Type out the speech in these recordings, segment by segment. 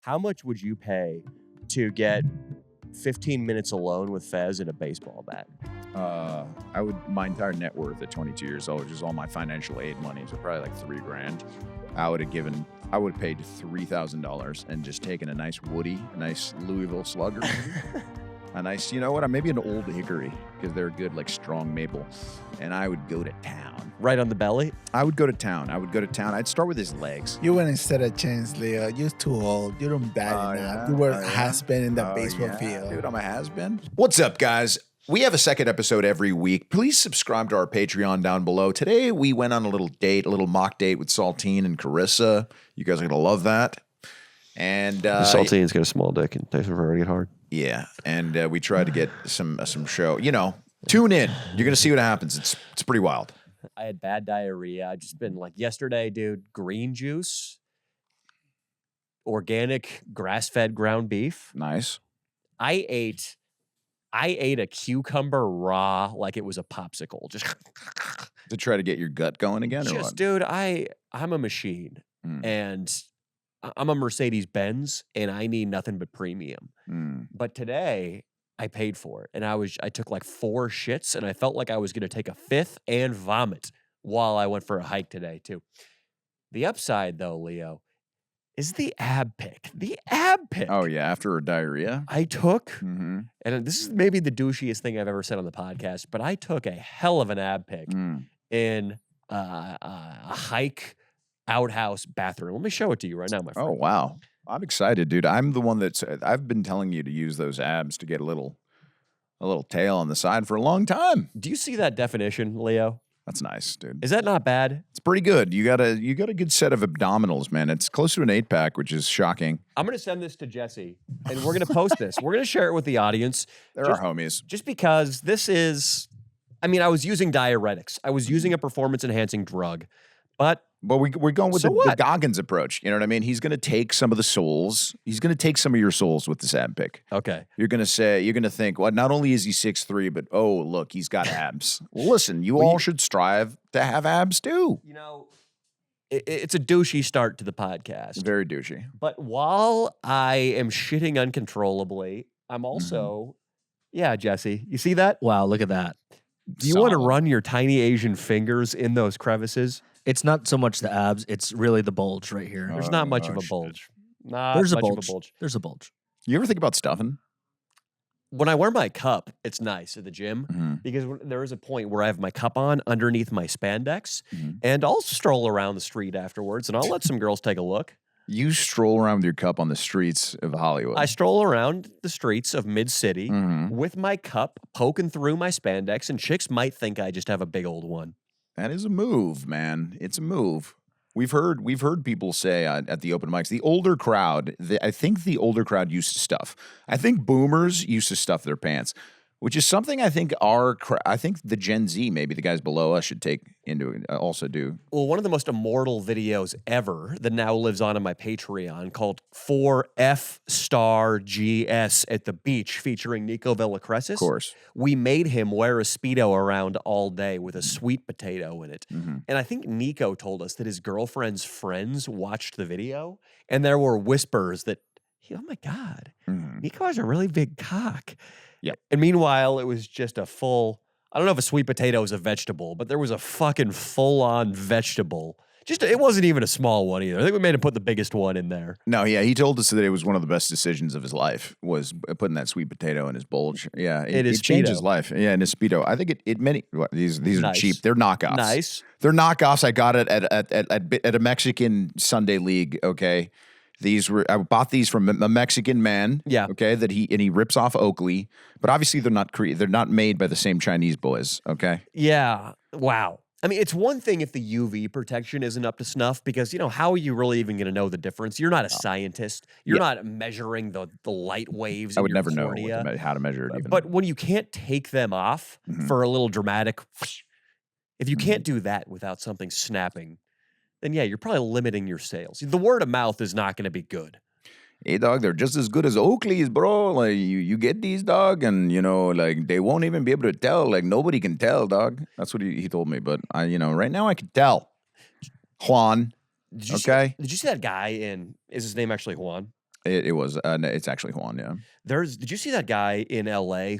How much would you pay to get 15 minutes alone with Fez and a baseball bat? I would, my entire net worth at 22 years old, which is all my financial aid money, so probably like $3,000. I would have paid $3,000 and just taken a nice Woody, a nice Louisville Slugger, a nice, you know what, maybe an old hickory, because they're good, like strong maple, and I would go to town. Right on the belly? I would go to town. I'd start with his legs. You wouldn't stand a chance, Leo. You're too old. You don't bat enough. You were has-been in the baseball field. Dude, I'm a has-been. What's up, guys? We have a second episode every week. Please subscribe to our Patreon down below. Today, we went on a little date, a little mock date with Saltine and Carissa. You guys are going to love that. And Saltine's got a small dick and takes forever to get hard. Yeah, and we tried to get some show. You know, tune in. You're going to see what happens. It's pretty wild. I had bad diarrhea. I've just been like yesterday, dude, green juice, organic grass-fed ground beef. Nice. I ate a cucumber raw like it was a popsicle. Just to try to get your gut going again, or what? Dude, I'm a machine, and I'm a Mercedes-Benz, and I need nothing but premium. But today, I paid for it, and I took like 4 shits, and I felt like I was going to take a 5th and vomit while I went for a hike today, too. The upside, though, Leo, is the ab pick. The ab pick. Oh, yeah, after diarrhea? I took, and this is maybe the douchiest thing I've ever said on the podcast, but I took a hell of an ab pick in a hike outhouse bathroom. Let me show it to you right now, my friend. Oh, wow. I'm excited, dude. I'm the one I've been telling you to use those abs to get a little tail on the side for a long time. Do you see that definition, Leo? That's nice, dude. Is that not bad? It's pretty good. You got a good set of abdominals, man. It's close to an 8-pack, which is shocking. I'm going to send this to Jesse, and we're going to post this. We're going to share it with the audience. They're our homies. Just because this is, I mean, I was using diuretics. I was using a performance-enhancing drug, but we're going with the Goggins approach. You know what I mean? He's going to take some of the souls. He's going to take some of your souls with this ab pick. Okay. You're going to think, well, not only is he 6'3", but oh, look, he's got abs. Well, listen, you all should strive to have abs too. You know, it's a douchey start to the podcast. Very douchey. But while I am shitting uncontrollably, I'm also, yeah, Jesse, you see that? Wow, look at that. Do you want to run your tiny Asian fingers in those crevices? It's not so much the abs, it's really the bulge right here. There's not much of a bulge. There's a bulge. There's a bulge. You ever think about stuffing? When I wear my cup, it's nice at the gym because there is a point where I have my cup on underneath my spandex, and I'll stroll around the street afterwards, and I'll let some girls take a look. You stroll around with your cup on the streets of Hollywood. I stroll around the streets of Mid-City with my cup poking through my spandex, and chicks might think I just have a big old one. That is a move, man. It's a move. We've heard people say at the open mics, the older crowd, I think the older crowd used to stuff. I think boomers used to stuff their pants, which is something I think the Gen Z, maybe the guys below us, should take into also do. Well, one of the most immortal videos ever that now lives on my Patreon called 4F*GS at the beach featuring Nico Villacresis. Of course. We made him wear a Speedo around all day with a sweet potato in it. And I think Nico told us that his girlfriend's friends watched the video and there were whispers that, oh my God, Nico has a really big cock. Yeah. And meanwhile, it was just a full, I don't know if a sweet potato is a vegetable, but there was a fucking full-on vegetable. It wasn't even a small one either. I think we made him put the biggest one in there. No, yeah, he told us that it was one of the best decisions of his life was putting that sweet potato in his bulge. Yeah, it changed his life. Yeah, in his Speedo. I think these are cheap. They're knockoffs. Nice. They're knockoffs. I got it at a Mexican Sunday league. Okay. I bought these from a Mexican man. Yeah. Okay. He rips off Oakley, but obviously they're not made by the same Chinese boys. Okay. Yeah. Wow. I mean, it's one thing if the UV protection isn't up to snuff because, how are you really even going to know the difference? You're not a scientist. You're not measuring the light waves. I would never know cornea. how to measure it even. But when you can't take them off for a little dramatic, if you can't do that without something snapping, then yeah, you're probably limiting your sales. The word of mouth is not going to be good. Hey, dog, they're just as good as Oakley's, bro. Like, you get these, dog, and, like, they won't even be able to tell. Like, nobody can tell, dog. That's what he told me. But, right now I can tell. Juan, Did you see that guy is his name actually Juan? It was. It's actually Juan. Yeah. Did you see that guy in LA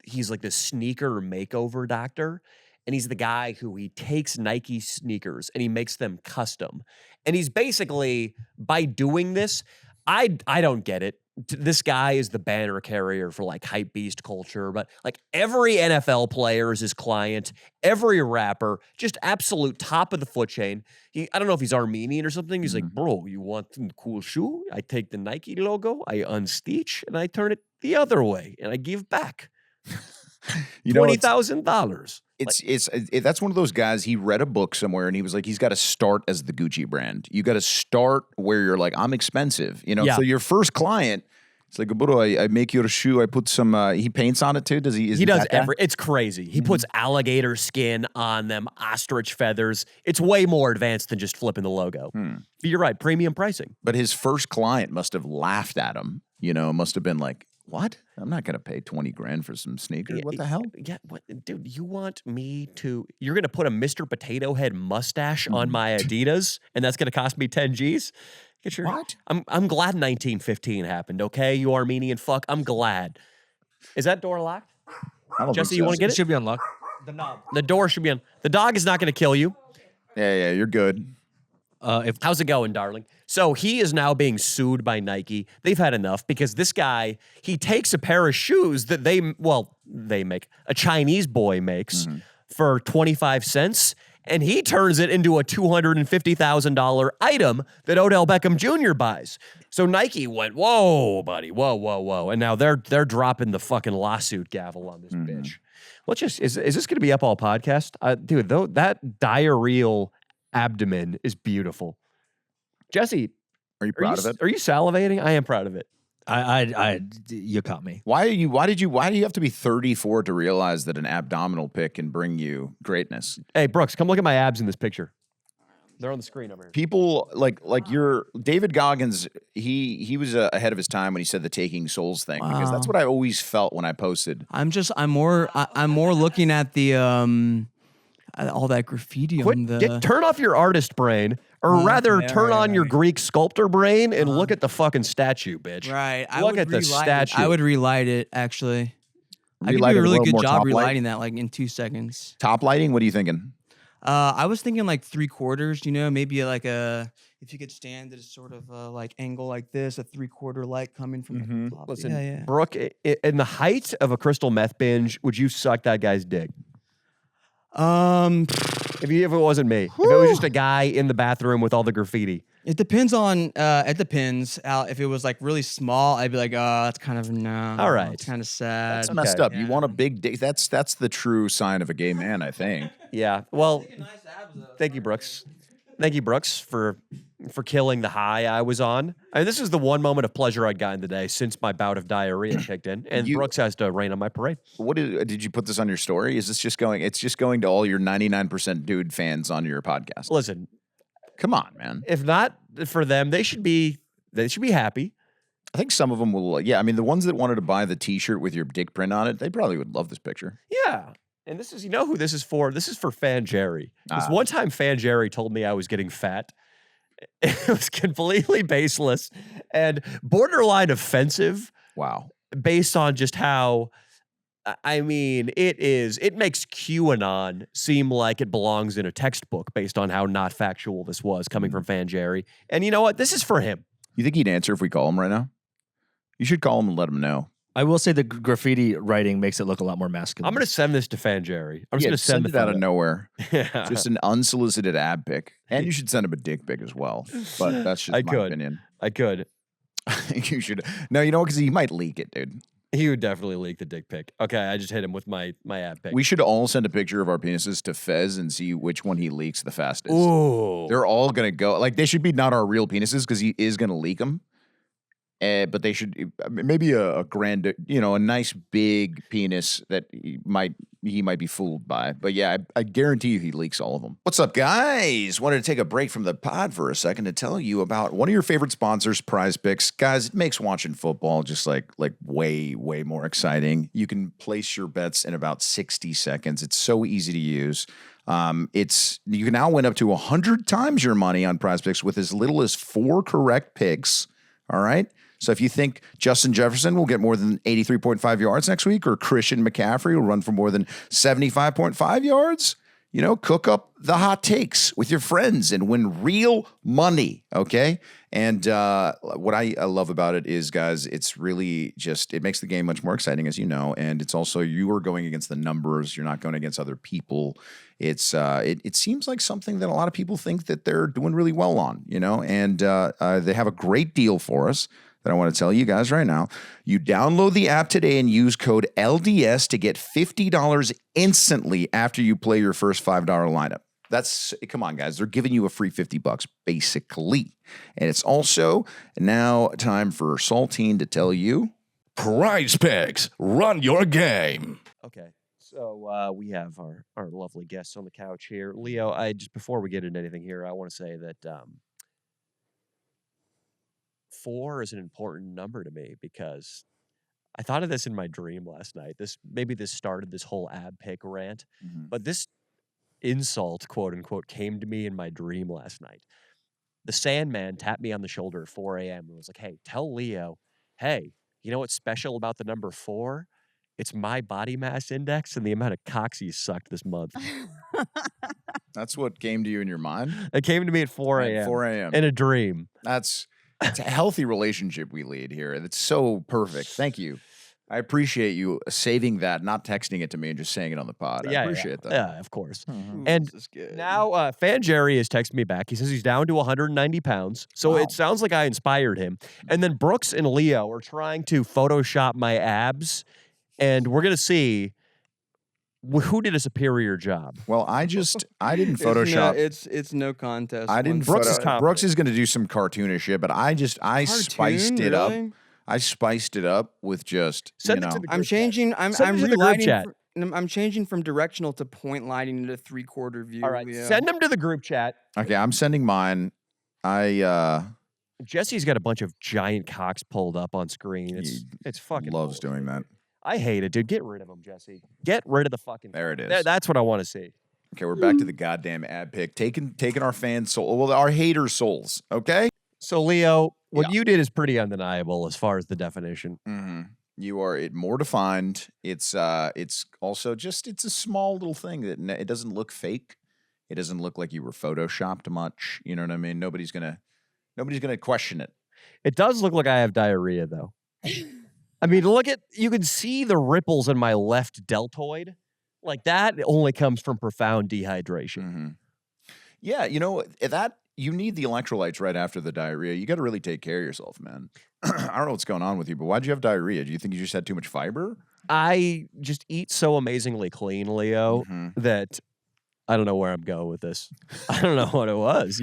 he's like the sneaker makeover doctor? And he's the guy who he takes Nike sneakers and he makes them custom. And he's basically, by doing this, I don't get it. This guy is the banner carrier for like hype beast culture, but like every NFL player is his client, every rapper, just absolute top of the foot chain. I don't know if he's Armenian or something. He's like, bro, you want a cool shoe? I take the Nike logo, I unstitch, and I turn it the other way, and I give back $20,000. That's one of those guys. He read a book somewhere and he was like, he's got to start as the Gucci brand. You got to start where you're like, I'm expensive, So your first client, it's like, bro, I make your shoe. I put some. He paints on it too. Does he? He does it's crazy. He puts alligator skin on them, ostrich feathers. It's way more advanced than just flipping the logo. But you're right, premium pricing. But his first client must have laughed at him. Must have been like, what? I'm not going to pay 20 grand for some sneakers. What the hell? Yeah, what, dude, you want me to, you're going to put a Mr. Potato Head mustache on my Adidas and that's going to cost me 10 G's? Get your, what? I'm glad 1915 happened, okay? You Armenian fuck. I'm glad. Is that door locked? Jesse, you want to get it? It should be unlocked. The knob. The door should be on. The dog is not going to kill you. Yeah, you're good. How's it going, darling? So he is now being sued by Nike. They've had enough because this guy, he takes a pair of shoes that they make, a Chinese boy makes for 25 cents, and he turns it into a $250,000 item that Odell Beckham Jr. buys. So Nike went, whoa, buddy, whoa. And now they're dropping the fucking lawsuit gavel on this bitch. Is this going to be up all podcast? Dude, that diarrheal abdomen is beautiful. Jesse, are you proud of it? Are you salivating? I am proud of it. You caught me. Why do you have to be 34 to realize that an abdominal pic can bring you greatness? Hey, Brooks, come look at my abs in this picture. They're on the screen over here. People like your David Goggins, he was ahead of his time when he said the taking souls thing, because that's what I always felt when I posted. I'm more looking at the all that graffiti on the. Turn off your artist brain, or rather, turn on your Greek sculptor brain and look at the fucking statue, bitch. Right. Look at the statue. I would relight it, actually. I could do a really good job relighting that, like in 2 seconds. Top lighting? What are you thinking? I was thinking like 3/4. Maybe like if you could stand at a sort of like angle like this, a 3/4 light coming from the top. Listen, Brooke, in the height of a crystal meth binge, would you suck that guy's dick? If it wasn't me, if it was just a guy in the bathroom with all the graffiti. It depends. If it was like really small, I'd be like, oh, that's kind of no. All right, it's kind of sad. That's messed up. Yeah. You want a big dick? That's the true sign of a gay man, I think. Yeah. Well, thank you, Brooks. Thank you, Brooks, for killing the high I was on. I mean, this is the one moment of pleasure I'd gotten today since my bout of diarrhea kicked in, and Brooks has to rain on my parade. Did you put this on your story? Is this just going? It's just going to all your 99% dude fans on your podcast. Listen, come on, man. If not for them, they should be happy. I think some of them will. Yeah, I mean, the ones that wanted to buy the T-shirt with your dick print on it, they probably would love this picture. Yeah. And this is, who this is for? This is for Fan Jerry. Because one time Fan Jerry told me I was getting fat. It was completely baseless and borderline offensive. Wow. Based on just how, I mean, it makes QAnon seem like it belongs in a textbook based on how not factual this was coming from Fan Jerry. And you know what? This is for him. You think he'd answer if we call him right now? You should call him and let him know. I will say the graffiti writing makes it look a lot more masculine. I'm going to send this to Fan Jerry. I'm just going to send it out of nowhere. Yeah. Just an unsolicited ab pic. And you should send him a dick pic as well. But that's just my opinion. I could. You should. No, you know what? Because he might leak it, dude. He would definitely leak the dick pic. Okay, I just hit him with my ab pic. We should all send a picture of our penises to Fez and see which one he leaks the fastest. Ooh. They're all going to go. Like, they should be not our real penises because he is going to leak them. But they should maybe a grand, a nice big penis that he might be fooled by. But yeah, I guarantee you he leaks all of them. What's up, guys? Wanted to take a break from the pod for a second to tell you about one of your favorite sponsors, Prize Picks. Guys, it makes watching football just like way more exciting. You can place your bets in about 60 seconds. It's so easy to use. You can now win up to 100 times your money on Prize Picks with as little as 4 correct picks. All right. So if you think Justin Jefferson will get more than 83.5 yards next week, or Christian McCaffrey will run for more than 75.5 yards, cook up the hot takes with your friends and win real money, okay? And what I love about it is, guys, it's really just, it makes the game much more exciting, as you know, and it's also, you are going against the numbers. You're not going against other people. It's it seems like something that a lot of people think that they're doing really well on, and they have a great deal for us that I want to tell you guys right now. You download the app today and use code LDS to get $50 instantly after you play your first $5 lineup. Come on, guys. They're giving you a free $50 basically. And it's also now time for Saltine to tell you. Prize Picks, run your game. Okay. So we have our lovely guests on the couch here. Leo, before we get into anything here, I want to say that 4 is an important number to me because I thought of this in my dream last night. Maybe this started this whole ab pick rant, but this insult, quote unquote, came to me in my dream last night. The Sandman tapped me on the shoulder at 4 a.m. and was like, hey, tell Leo, hey, you know what's special about the number 4? It's my body mass index and the amount of cocks he sucked this month. That's what came to you in your mind? It came to me at 4 a.m. 4 a.m. in a dream. It's a healthy relationship we lead here. It's so perfect. Thank you. I appreciate you saving that, not texting it to me and just saying it on the pod. I appreciate that. Yeah, of course. Ooh, And this is good. now Fan Jerry has texted me back. He says he's down to 190 pounds. So it sounds like I inspired him. And then Brooks and Leo are trying to Photoshop my abs. And we're going to see who did a superior job. Well, I didn't Photoshop. It's no contest. I didn't. Brooks is Brooks is going to do some cartoonish shit, but I spiced it up. Really? I spiced it up with just Send it to the I'm group changing. chat. I'm Send it to the group relighting. chat. I'm changing from directional to point lighting into 3/4 view. All right, Leo. send them to the group chat. Okay, I'm sending mine. Jesse's got a bunch of giant cocks pulled up on screen. It's fucking loves bullshit. doing that. I hate it, dude. Get rid of them, Jesse. Get rid of the fucking. There it is. That's what I want to see. Okay, we're back to the goddamn ad pick. Taking our fans' soul. Well, our haters' souls. Okay. So, Leo, what you did is pretty undeniable as far as the definition. Mm-hmm. You are more defined. It's also just it's a small little thing that it doesn't look fake. It doesn't look like you were photoshopped much. You know what I mean? Nobody's gonna question it. It does look like I have diarrhea, though. I mean, you can see the ripples in my left deltoid. Like that only comes from profound dehydration. Mm-hmm. Yeah, you need the electrolytes right after the diarrhea. You got to really take care of yourself, man. I don't know what's going on with you, but why'd you have diarrhea? Do you think you just had too much fiber? I just eat so amazingly clean, Leo, that I don't know where I'm going with this. I don't know what it was,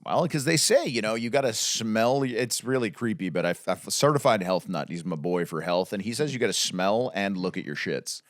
Well, because they say, you got to smell. It's really creepy, but I've a certified health nut. He's my boy for health. And he says you got to smell and look at your shits.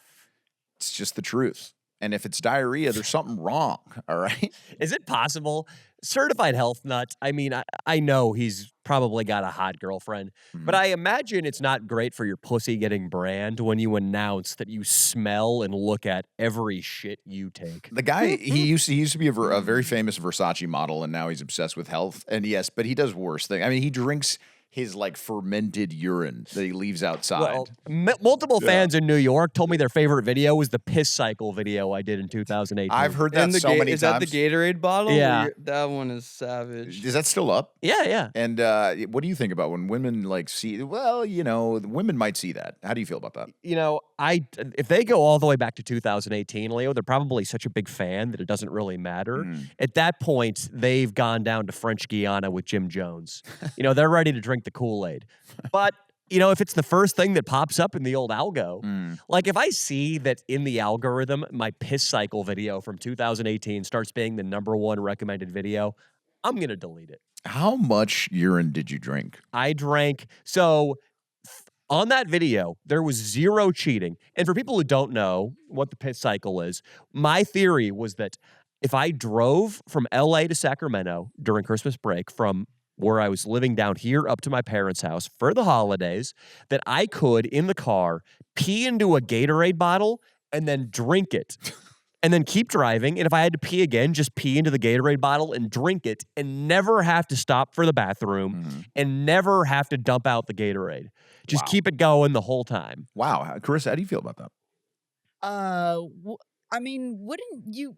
It's just the truth. And if it's diarrhea, there's something wrong. All right. Is it possible? Certified health nut. I mean, I know he's probably got a hot girlfriend, but I imagine it's not great for your pussy getting brand when you announce that you smell and look at every shit you take. The guy, he used to be a very famous Versace model, and now he's obsessed with health. And yes, but he does worse things. I mean, he drinks his fermented urine that he leaves outside. Well, multiple fans in New York told me their favorite video was the piss cycle video I did in 2018. I've heard that so many times. Is that the Gatorade bottle? Yeah. That one is savage. Is that still up? Yeah. And what do you think about when women see? Well, women might see that. How do you feel about that? If they go all the way back to 2018, Leo, they're probably such a big fan that it doesn't really matter. At that point, they've gone down to French Guiana with Jim Jones. They're ready to drink the Kool-Aid. But, if it's the first thing that pops up in the old algo, like if I see that in the algorithm, my piss cycle video from 2018 starts being the #1 recommended video, I'm going to delete it. How much urine did you drink? I drank. So on that video, there was 0 cheating. And for people who don't know what the piss cycle is, my theory was that if I drove from LA to Sacramento during Christmas break from where I was living down here up to my parents' house for the holidays, that I could, in the car, pee into a Gatorade bottle and then drink it. and then keep driving. And if I had to pee again, just pee into the Gatorade bottle and drink it and never have to stop for the bathroom and never have to dump out the Gatorade. Just keep it going the whole time. Wow. Carissa, how do you feel about that? I mean, wouldn't you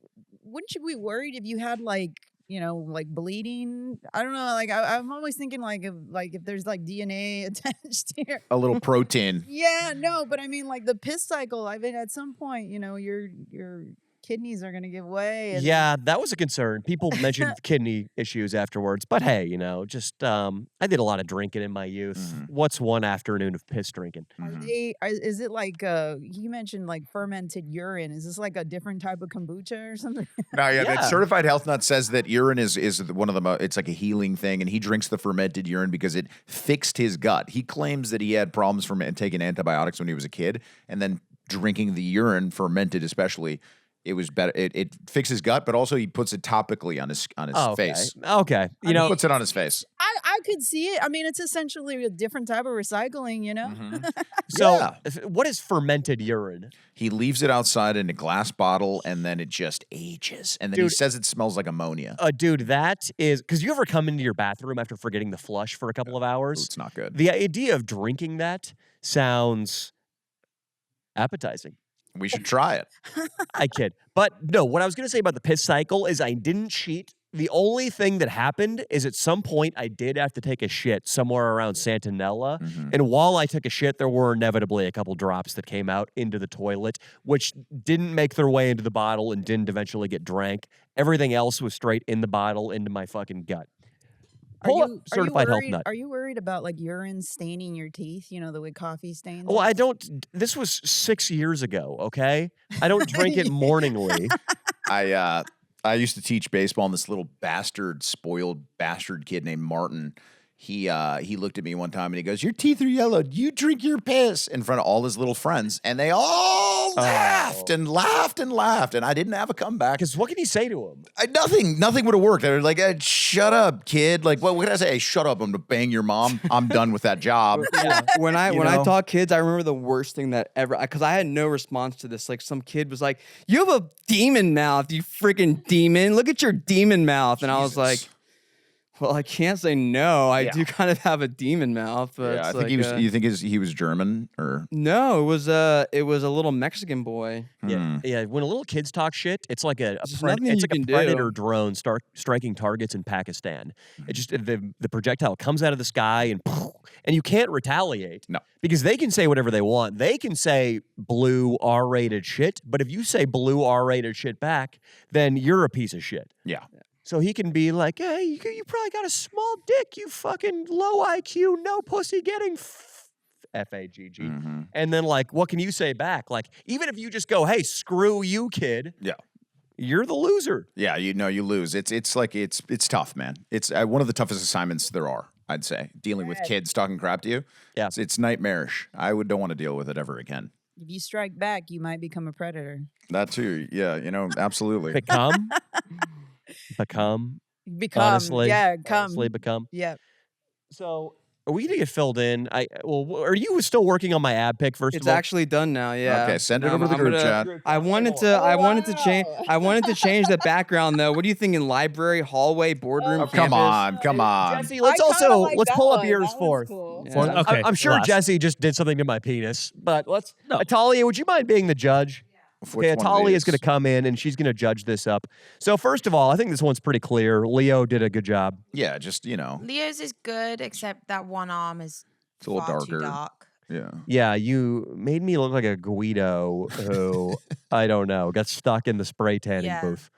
be worried if you had like, like bleeding? I don't know. Like I'm always thinking like if there's like DNA attached here. A little protein. Yeah, no, but I mean like the piss cycle. I mean, at some point, your kidneys are gonna give way. And Yeah, that was a concern. People mentioned kidney issues afterwards, but hey, just I did a lot of drinking in my youth. What's one afternoon of piss drinking? is it like you mentioned like fermented urine? Is this like a different type of kombucha or something? No, that Certified Health Nut says that urine is one of the it's like a healing thing, and he drinks the fermented urine because it fixed his gut. He claims that he had problems from taking antibiotics when he was a kid, and then drinking the urine, fermented especially, it was better. It fixed his gut, but also he puts it topically on his face. Okay, He puts it on his face. I could see it. I mean, it's essentially a different type of recycling, So, what is fermented urine? He leaves it outside in a glass bottle, and then it just ages. And then he says it smells like ammonia. Dude, that is because you ever come into your bathroom after forgetting the flush for a couple of hours? Ooh, it's not good. The idea of drinking that sounds appetizing. We should try it. I kid. But no, what I was going to say about the piss cycle is I didn't cheat. The only thing that happened is at some point I did have to take a shit somewhere around Santanella. And while I took a shit, there were inevitably a couple drops that came out into the toilet, which didn't make their way into the bottle and didn't eventually get drank. Everything else was straight in the bottle into my fucking gut. Certified Health Nut. Are you worried about like urine staining your teeth? The way coffee stains. Well, I don't. This was 6 years ago. Okay, I don't drink it morningly. I used to teach baseball, and this little spoiled bastard kid named Martin. He looked at me one time and he goes, "Your teeth are yellow. You drink your piss," in front of all his little friends, and they all laughed and laughed and laughed, and I didn't have a comeback. Because what can you say to him? Nothing would have worked. They were like, "Shut up, kid!" Like, what can I say? Hey, shut up! I'm gonna bang your mom. I'm done with that job. When I taught kids, I remember the worst thing that ever, because I had no response to this. Like some kid was like, "You have a demon mouth, you freaking demon! Look at your demon mouth!" And I was like, well, I can't say no. I do kind of have a demon mouth. But I think he was. You think he was German or no? It was a little Mexican boy. Yeah. When little kids talk shit, it's like a nothing predator drone striking targets in Pakistan. It just the projectile comes out of the sky and you can't retaliate. No, because they can say whatever they want. They can say blue R-rated shit, but if you say blue R-rated shit back, then you're a piece of shit. Yeah. So he can be like, "Hey, you probably got a small dick, you fucking low IQ, no pussy getting F-A-G-G." And then like, what can you say back? Like, even if you just go, "Hey, screw you, kid." Yeah. You're the loser. Yeah, you lose. It's like it's tough, man. It's one of the toughest assignments there are, I'd say. Dealing with kids talking crap to you. Yeah. It's nightmarish. I don't want to deal with it ever again. If you strike back, you might become a predator. That too. Yeah, absolutely. Become. Honestly, become. Yeah. So are we gonna get filled in? Are you still working on my ab pick first? It's actually done now. Yeah. Okay, send it over to the group chat. I wanted to change. I wanted to change the background though. What do you think in library, hallway, boardroom? Come on. Jesse, let's pull up yours fourth. Cool. Yeah. Okay, I'm sure Jesse just did something to my penis, but let's. No. Atalia, would you mind being the judge? Okay, Atalia is going to come in and she's going to judge this up. So first of all, I think this one's pretty clear. Leo did a good job. Yeah, just Leo's is good, except that one arm is a little far darker. Too dark. Yeah. Yeah, you made me look like a Guido who I don't know got stuck in the spray tanning booth.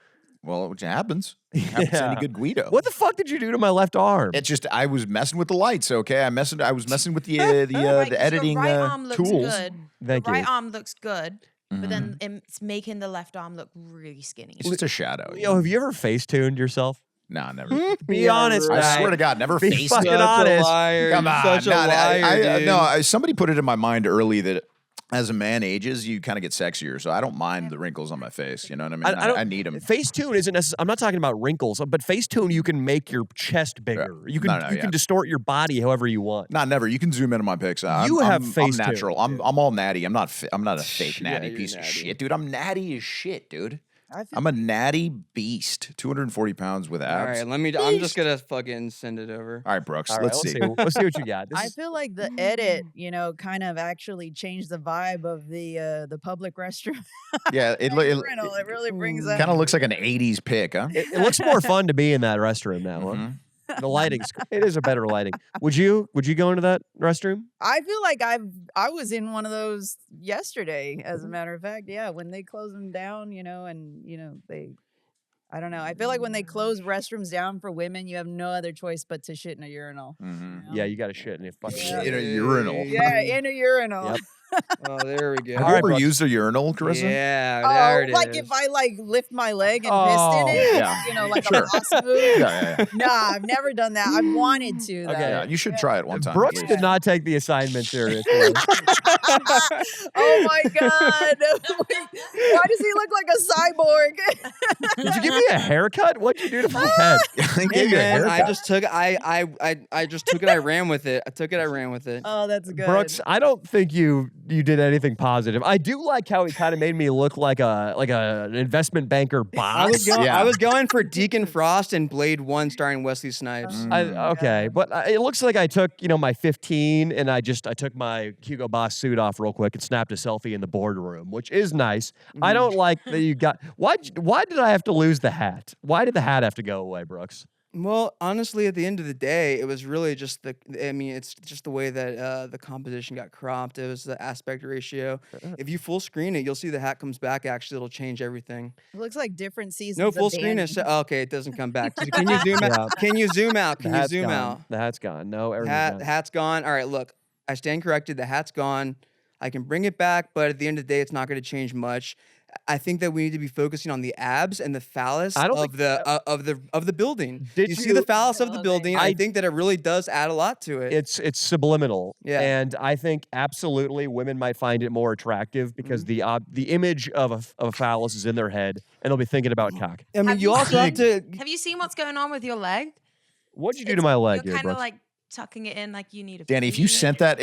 Well, which happens. Happens to any good Guido. What the fuck did you do to my left arm? It's just I was messing with the lights. Okay, I was messing with the editing your right arm looks tools. Good. Thank you. Right arm looks good. But then it's making the left arm look really skinny. It's just a shadow. Yo, have you ever face-tuned yourself? No, never. Be honest, I guy. swear to God, never Be face fucking tuned. honest. Come on, Such a liar, dude. no. Somebody put it in my mind early that as a man ages, you kind of get sexier. So I don't mind the wrinkles on my face. You know what I mean? I need them. Facetune isn't necessarily. I'm not talking about wrinkles, but Facetune you can make your chest bigger. You can distort your body however you want. Not never. You can zoom into my pics. You I'm have Facetune. natural. I'm all natty. I'm not a fake natty piece of shit, dude. I'm natty as shit, dude. I'm a natty beast. 240 pounds with All abs. right, I'm just gonna fucking send it over. All right, Brooks. All right, let's see. Let's see what you got. I feel like the edit, kind of actually changed the vibe of the public restroom. Yeah, it Urinal. It really brings out. kind of looks like an 80s pic, huh? It looks more fun to be in that restroom now. Huh? Mhm. The lighting's it is a better lighting. Would you go into that restroom? I feel like I was in one of those yesterday, as a matter of fact. Yeah, when they close them down, they. I don't know. I feel like when they close restrooms down for women, you have no other choice but to shit in a urinal. Mhm. Yeah, you got to shit in a fucking. Yeah. In a urinal. Yeah, in a urinal. Yep. Oh, there we go. Have All you right, ever Brooks. used a urinal, Carissa? Yeah, Oh, there it is. like if I lift my leg and pissed in it, yeah. like Sure. a boss move. Yeah. No, I've never done that. I've wanted to. Though. Okay. Yeah, you should try it one time. at Brooks least. did not take the assignment seriously. Oh my god! Why does he look like a cyborg? Did you give me a haircut? What'd you do to my head? I Hey, gave you a man, haircut. I just took I just took it. I ran with it. I took it. I ran with it. Oh, that's good. Brooks, I don't think you did anything positive. I do like how he kind of made me look like an investment banker boss. I was going for Deacon Frost and Blade 1 starring Wesley Snipes. Okay, but it looks like I took my 15 and I took my Hugo Boss suit off real quick and snapped a selfie in the boardroom, which is nice. I don't like that you got. Why did I have to lose the hat? Why did the hat have to go away, Brooks? Well, honestly, at the end of the day, it was really just it's just the way that the composition got cropped. It was the aspect ratio. If you full screen it, you'll see the hat comes back. Actually, it'll change everything. It looks like different seasons. No of full screen Danny. is okay. It doesn't come back. Can you zoom out? Can you zoom out? Can you zoom out? The hat's gone. No, everything's gone. Hat's gone. All right, look, I stand corrected. The hat's gone. I can bring it back, but at the end of the day, it's not going to change much. I think that we need to be focusing on the abs and the phallus of the building. You see the phallus of the building. I think that it really does add a lot to it. It's subliminal, Yeah. and I think absolutely women might find it more attractive because the image of a phallus is in their head, and they'll be thinking about cock. I mean, you also have to. Have you seen what's going on with your leg? What'd you do to my leg, You're here, kind of Brooks? like tucking it in like you need a Danny, if you pee. sent that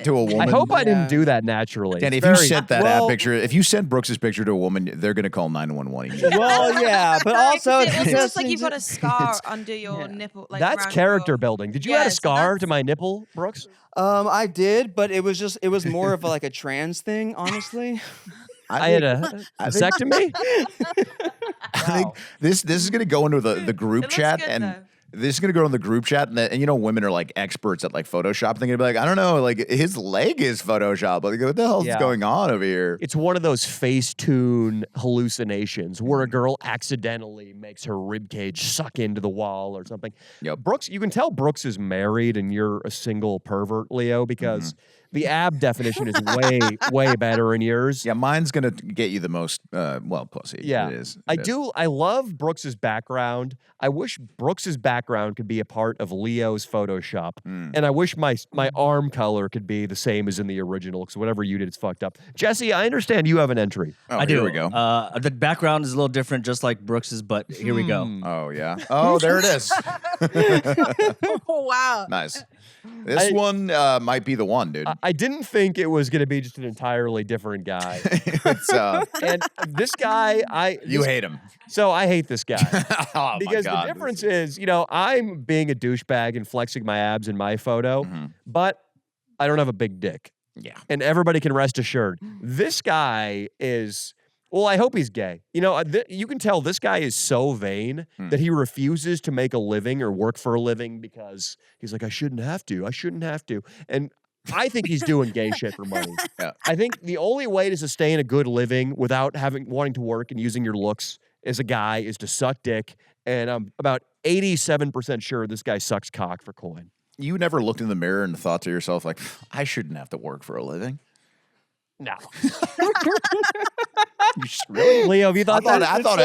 to a woman, I hope I didn't do that naturally. Danny, It's if you very- sent that picture, if you sent Brooks's picture to a woman, they're gonna call 911 immediately. Well, yeah, but also It it's looks like you've got a scar under your nipple. Like That's around character your- building. Did you Yeah, add a so scar that's- to my nipple, Brooks? I did, but it was more of like a trans thing, honestly. I had a vasectomy. I think this is gonna go into the group It looks chat good, and. though. This is gonna go in the group chat, and women are like experts at like Photoshop. They're gonna be like, I don't know, like his leg is Photoshop. Like, what the hell's Yeah. going on over here? It's one of those Facetune hallucinations where a girl accidentally makes her rib cage suck into the wall or something. Yep. Brooks, you can tell Brooks is married and you're a single pervert, Leo, because the ab definition is way better in yours. Yeah, mine's gonna get you the most pussy. Yeah, it is. I love Brooks's background. I wish Brooks's background could be a part of Leo's Photoshop, and I wish my arm color could be the same as in the original. Because whatever you did is fucked up. Jesse, I understand you have an entry. Oh, I do. Here we go. The background is a little different, just like Brooks's, but here we go. Oh yeah. Oh, there it is. Oh wow. Nice. This one might be the one, dude. I didn't think it was going to be just an entirely different guy. It's, And this guy, you hate him. So I hate this guy. Oh, my Because God, the difference is, I'm being a douchebag and flexing my abs in my photo, but I don't have a big dick. Yeah. And everybody can rest assured. This guy is, well, I hope he's gay. You can tell this guy is so vain that he refuses to make a living or work for a living because he's like, I shouldn't have to. And I think he's doing gay shit for money. Yeah. I think the only way to sustain a good living without wanting to work and using your looks as a guy is to suck dick. And I'm about 87% sure this guy sucks cock for coin. You never looked in the mirror and thought to yourself, like, I shouldn't have to work for a living. No. Really? Leo, have you thought that? I thought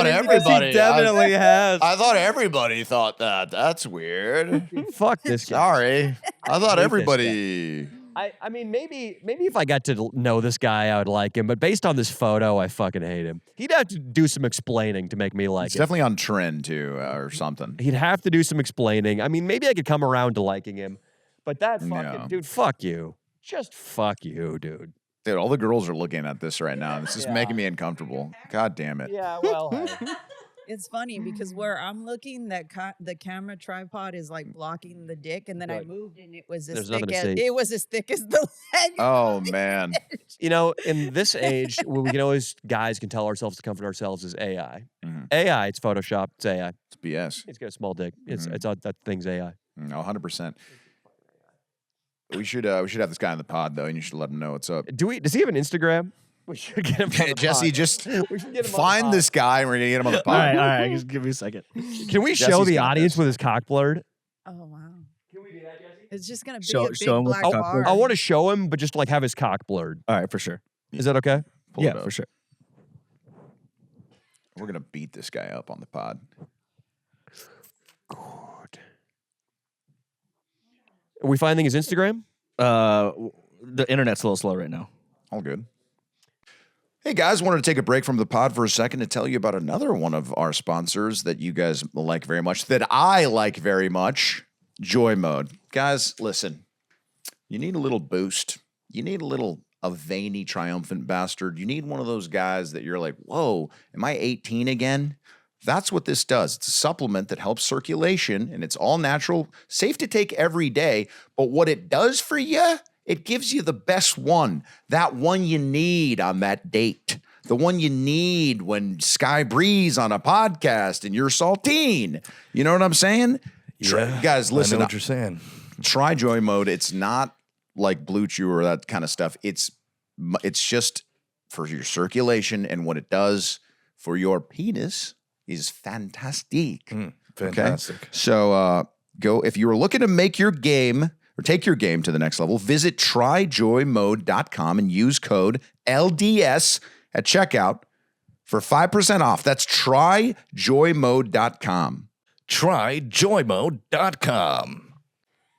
everybody definitely has. I thought everybody thought that. That's weird. Fuck this guy. Sorry. I thought Hate this everybody. I mean, maybe if I got to know this guy, I would like him. But based on this photo, I fucking hate him. He'd have to do some explaining to make me like It's him. definitely on trend too, or something. He'd have to do some explaining. I mean, maybe I could come around to liking him. But that fucking No. dude, fuck you. Just fuck you, dude. Dude, all the girls are looking at this right now. This is making me uncomfortable. God damn it. Yeah, well, It's funny because where I'm looking, the camera tripod is like blocking the dick, and then I moved and it was as thick as the leg. Oh man. You know, in this age, what we can always guys can tell ourselves to comfort ourselves is AI. Mhm. AI, it's Photoshop, it's AI. It's BS. It's got a small dick. It's that thing's AI. No, 100%. We should have this guy on the pod though, and you should let him know what's up. Does he have an Instagram? We should get him. On the Jesse, pod. just We should get him on the find pod. this guy, and we're gonna get him on the All pod. right, all right. Just give me a second. Can we show Jesse's the got audience this. with his cock blurred? Oh wow! Can we do that, Jesse? It's just gonna be Show- a big show him with black the cock bar. I want to show him, but just like have his cock blurred. All right, for sure. Is that okay? Pull it Yeah, up. for sure. We're gonna beat this guy up on the pod. Good. Are we finding his Instagram? The internet's a little slow right now. All good. Hey guys, wanted to take a break from the pod for a second to tell you about another one of our sponsors that you guys like very much, that I like very much, Joy Mode. Guys, listen, you need a little boost. You need a veiny, triumphant bastard. You need one of those guys that you're like, whoa, am I 18 again? That's what this does. It's a supplement that helps circulation, and it's all natural, safe to take every day. But what it does for you, it gives you the best one, that one you need on that date, the one you need when Sky Breeze on a podcast and you're saltine. You know what I'm saying? Guys, listen, I know what you're saying. try Joy Mode. It's not like Blue Chew or that kind of stuff. It's just for your circulation, and what it does for your penis is fantastic. Fantastic. Okay? So go, if you were looking to make your game or take your game to the next level, visit tryjoymode.com and use code LDS at checkout for 5% off. That's tryjoymode.com. Tryjoymode.com.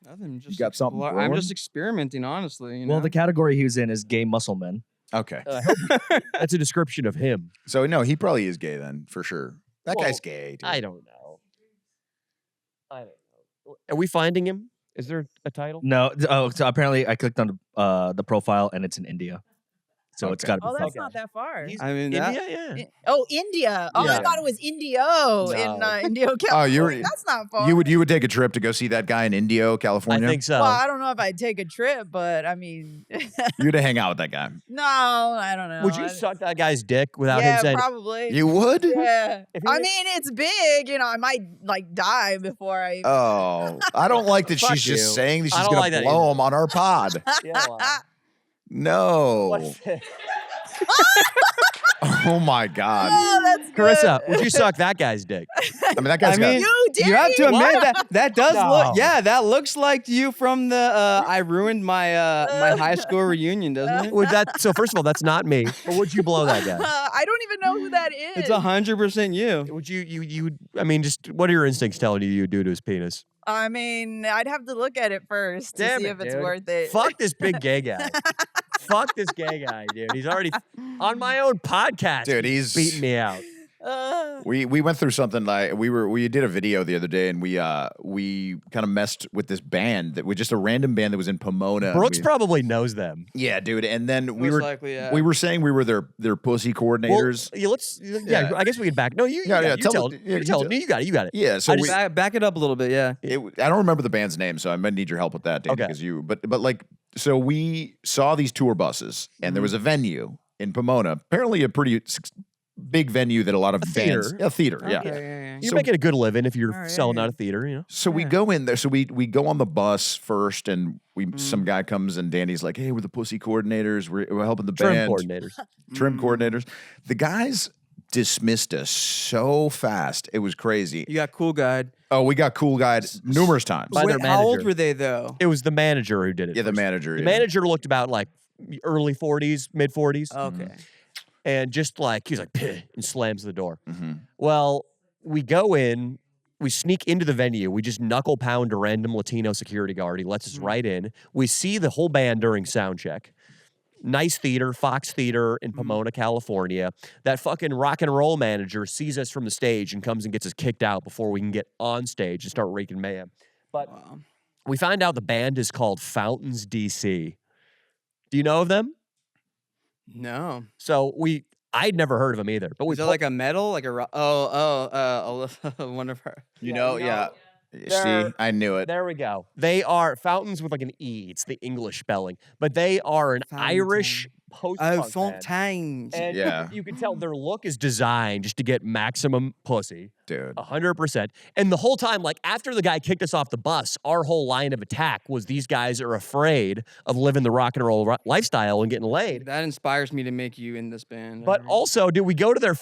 Nothing. Just got something I'm brewing? just experimenting, honestly. You know? Well, the category he was in is gay muscle men. Okay. That's a description of him. So, no, he probably is gay then, for sure. That Well, guy's gay, dude. I don't know. Are we finding him? Is there a title? No. Oh, so apparently I clicked on the profile and it's in India. So it's got to be. Oh, that's Okay. not that far. I mean, that, India, yeah. Oh, India. Oh, I Yeah. thought it was Indio in No. Indio, California. Oh, you were- That's not far. You would take a trip to go see that guy in Indio, I California? think so. Well, I don't know if I'd take a trip, but I mean, You'd hang out with that guy. no, I don't know. Would you suck that guy's dick without yeah, him saying? probably. You would? Yeah. If he I was- mean, it's big. You know, I might like die before I. Oh, I don't like that Fuck she's just you. saying that I she's don't going like to that blow either. him on our pod. Yeah, well, No. what's this? Oh, my God. Oh, that's good. Carissa, would you suck that guy's dick? I mean, that guy's I got... mean, You did. you have to admit What? that does No. look. Yeah, that looks like you from the. I ruined my my high school reunion, doesn't it? Would that? So first of all, that's not me. But would you blow that guy? I don't even know who that is. It's 100% you. Would you? I mean, just what are your instincts telling you you'd do to his penis? I mean, I'd have to look at it first to Damn see it, if it's dude. worth it. Fuck this big gay guy. Fuck this gay guy, dude. He's already on my own podcast. Dude, he's... beating me out. We went through something like we did a video the other day, and we kind of messed with this band that was just a random band that was in Pomona. Brooks We- probably knows them. yeah, dude. And then we Most were likely, yeah. we were saying we were their pussy coordinators. Well, yeah, Yeah. I guess we can back. No, you Yeah, got it. tell You tell the- it. yeah, You tell you it. tell- You got it. You got it. yeah, so I we, just- Back it up a little bit, yeah. I don't remember the band's name, so I might need your help with that, Danny, Okay. because but like, so we saw these tour buses, and there was a venue in Pomona, apparently a pretty big venue that a lot of A bands, theater. a theater, yeah. Okay, yeah. You're So- making a good living if you're All right, selling yeah. out a theater, you know. So we go in there. So we go on the bus first, and Mm. some guy comes, and Danny's like, "Hey, we're the pussy coordinators. We're helping the Trim band, coordinators. trim coordinators." The guys dismissed us so fast; it was crazy. You got cool guide. Oh, we got cool guys numerous times. By their Wait, how old manager. were they though? It was the manager who did it. Yeah, the first. manager. The yeah. manager looked about like early 40s, mid 40s, Okay. and just like he's like, "Peh," and slams the door. Mhm. Well, we go in, we sneak into the venue, we just knuckle pound a random Latino security guard. He lets us right in. We see the whole band during sound check. Nice theater, Fox Theater in Pomona, California. That fucking rock and roll manager sees us from the stage and comes and gets us kicked out before we can get on stage and start raking mayhem. But Wow. we find out the band is called Fountains DC. Do you know of them? No. So I'd never heard of him either. But we Was it like a medal? Like a one of her. You know, yeah. They're- See, I knew it. There we go. They are Fountains with like an E. It's the English spelling, but they are an Irish post-punk band. Fontaines. And Yeah. you can tell their look is designed just to get maximum pussy. Dude. 100%. And the whole time, like after the guy kicked us off the bus, our whole line of attack was these guys are afraid of living the rock and roll lifestyle and getting laid. That inspires me to make you in this band. But also, dude, we go to their